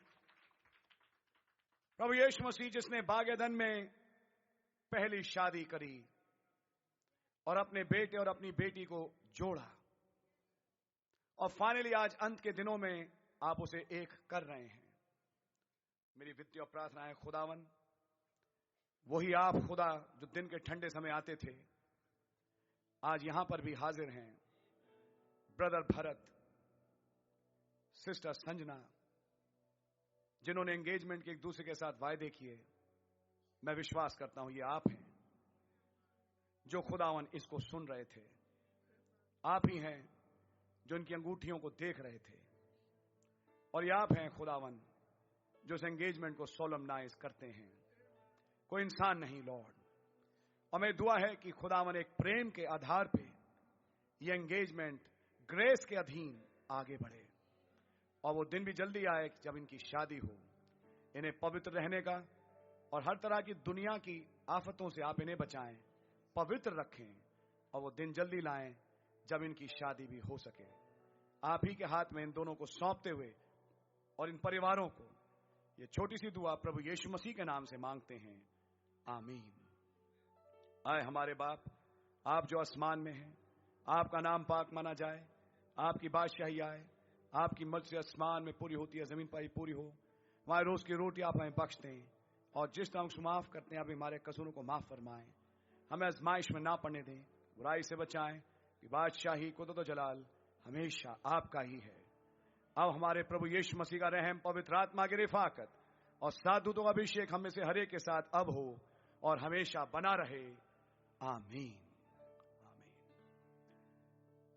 प्रभु यीशु मसीह जिसने बागेदन में पहली शादी करी और अपने बेटे और अपनी बेटी को जोड़ा और फाइनली आज अंत के दिनों में आप उसे एक कर रहे हैं। मेरी विनती और प्रार्थना है, खुदावन वही आप खुदा जो दिन के ठंडे समय आते थे आज यहां पर भी हाजिर हैं। ब्रदर भरत, सिस्टर संजना, जिन्होंने एंगेजमेंट के एक दूसरे के साथ वायदे किए, मैं विश्वास करता हूं ये आप हैं जो खुदावन इसको सुन रहे थे। आप ही हैं जो इनकी अंगूठियों को देख रहे थे और ये आप हैं खुदावन जो इस एंगेजमेंट को सोलमनाइज करते हैं। कोई इंसान नहीं लॉर्ड। और मेरी दुआ है कि खुदावन एक प्रेम के आधार पे ये एंगेजमेंट ग्रेस के अधीन आगे बढ़े और वो दिन भी जल्दी आए जब इनकी शादी हो। इन्हें पवित्र रहने का और हर तरह की दुनिया की आफतों से आप इन्हें बचाएं, पवित्र रखें और वो दिन जल्दी लाएं जब इनकी शादी भी हो सके। आप ही के हाथ में इन दोनों को सौंपते हुए और इन परिवारों को ये छोटी सी दुआ प्रभु यीशु मसीह के नाम से मांगते हैं। आमीन। आए हमारे बाप, आप जो आसमान में हैं, आपका नाम पाक माना जाए, आपकी बादशाही आए, आपकी मर्जी आसमान में पूरी होती है, जमीन पर ही पूरी हो। हमारे रोज की रोटी आप हमें बख्श दें और जिस तरह हमसे माफ करते हैं आप हमारे कसूरों को माफ फरमाएं। हमें आजमाइश में ना पड़ने दें, बुराई से बचाएं कि बादशाही कुदरत और जलाल हमेशा आपका ही है। अब हमारे प्रभु यीशु मसीह का रहम, पवित्र आत्मा की रिफाकत और सात दूतों का अभिषेक हम में से हर एक के साथ अब हो और हमेशा बना रहे। आमीन। आमीन।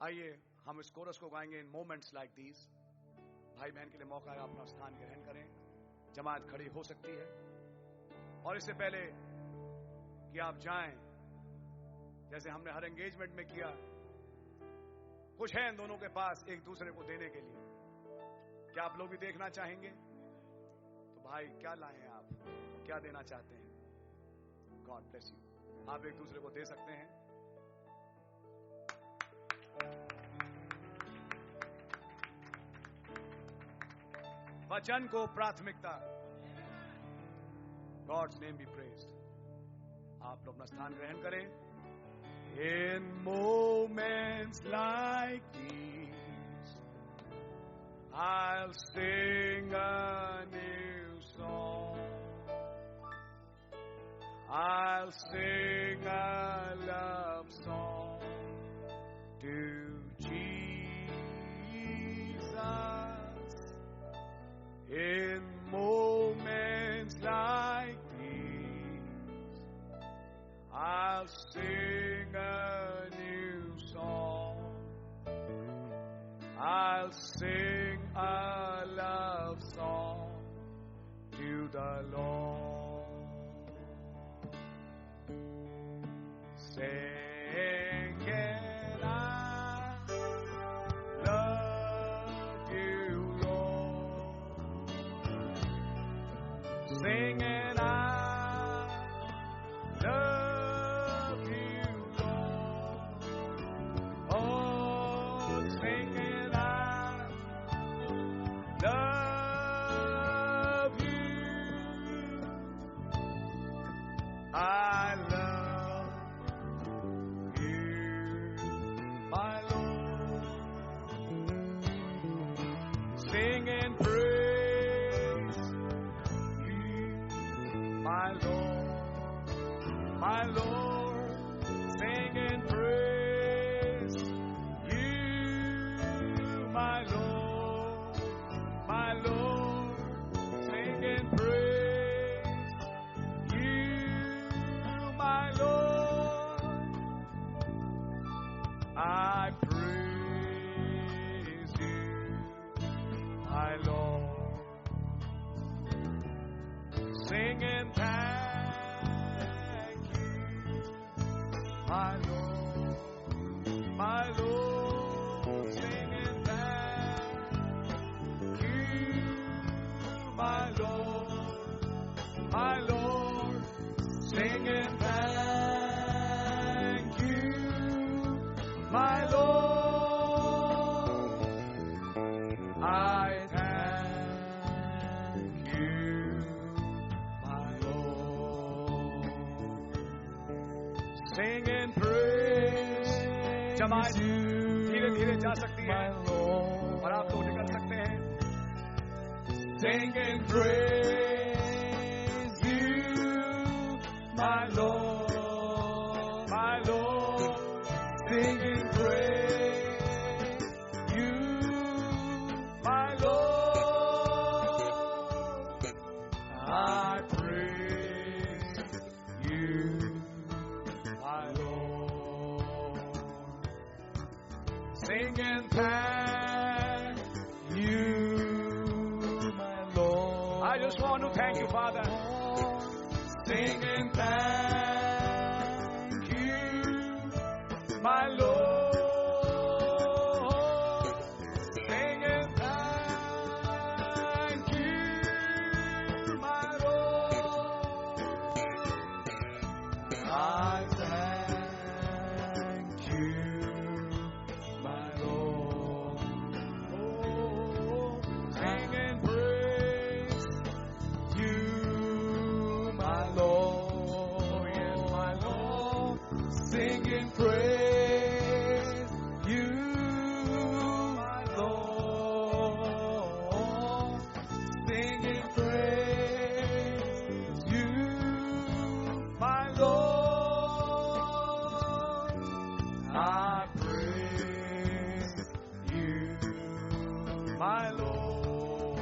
आइए हम इस कोरस को गाएंगे इन मोमेंट्स लाइक दीज। भाई बहन के लिए मौका है, अपना स्थान ग्रहण करें। जमात खड़ी हो सकती है और इससे पहले कि आप जाएं, जैसे हमने हर एंगेजमेंट में किया, कुछ है इन दोनों के पास एक दूसरे को देने के लिए। क्या आप लोग भी देखना चाहेंगे? तो भाई क्या लाए हैं आप, क्या देना चाहते हैं? God bless you. आप एक दूसरे को दे सकते हैं। वचन को प्राथमिकता। God's name be praised. आप लोग अपना स्थान ग्रहण करें। In moments like these, I'll sing a new song. I'll sing a love song to Jesus. In moments like these, I'll sing a new song. I'll sing a love song to the Lord. Say आत्माएं धीरे धीरे जा सकती हैं और आप लोग निकल सकते हैं. Sing and praise you, my Lord, my Lord. Sing and praise you, my Lord. I praise you, my Lord. Sing and thank you. I just want to thank you, Father. Sing and thank you, my Lord. Sing and thank you, my Lord. I thank you, my Lord. Oh, sing and praise you, my Lord. Oh, yes, my Lord. Sing and praise you, my Lord. Sing and praise you, my Lord. I praise you, my Lord.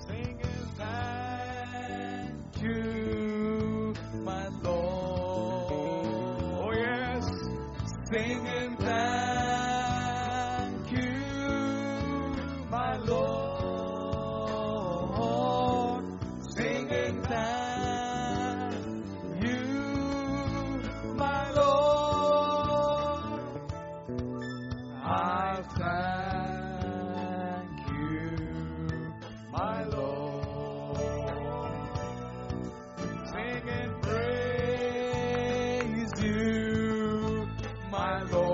Sing and thank you, my Lord. Oh yes, sing and thank you, my Lord. Sing and thank you, my Lord. I thank you, my Lord. Sing and praise you, my Lord.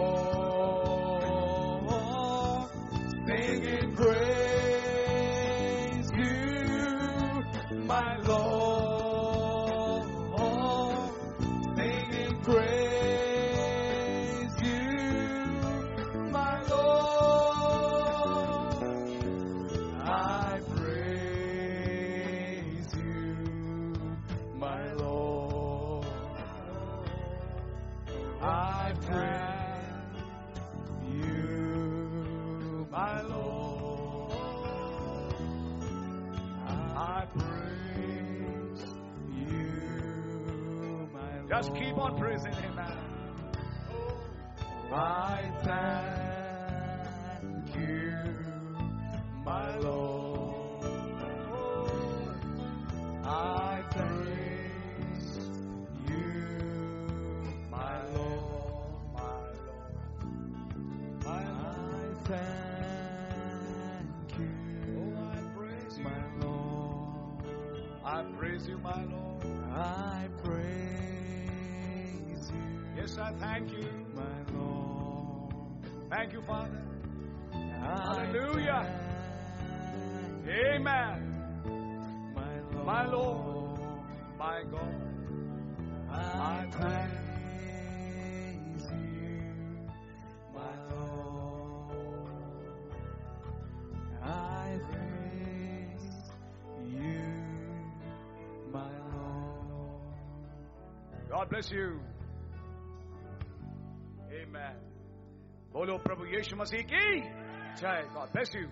Sing and praise you, my Lord. Sing and praise you, my Lord. I praise you, my Lord. I praise you, my Lord. I praise you, my Lord. Just keep on praising Him, man. I thank you, my Lord. I praise you, my Lord, my Lord. I thank you, I praise you. my Lord. I praise you, my Lord. I praise you, Yes, I thank you. my Lord. Thank you, Father. Hallelujah. Amen. My My Lord, my God. I praise you, my Lord. I praise you, my Lord. God bless you. Amen. बोलो प्रभु यीशु मसीह की जय. God bless you.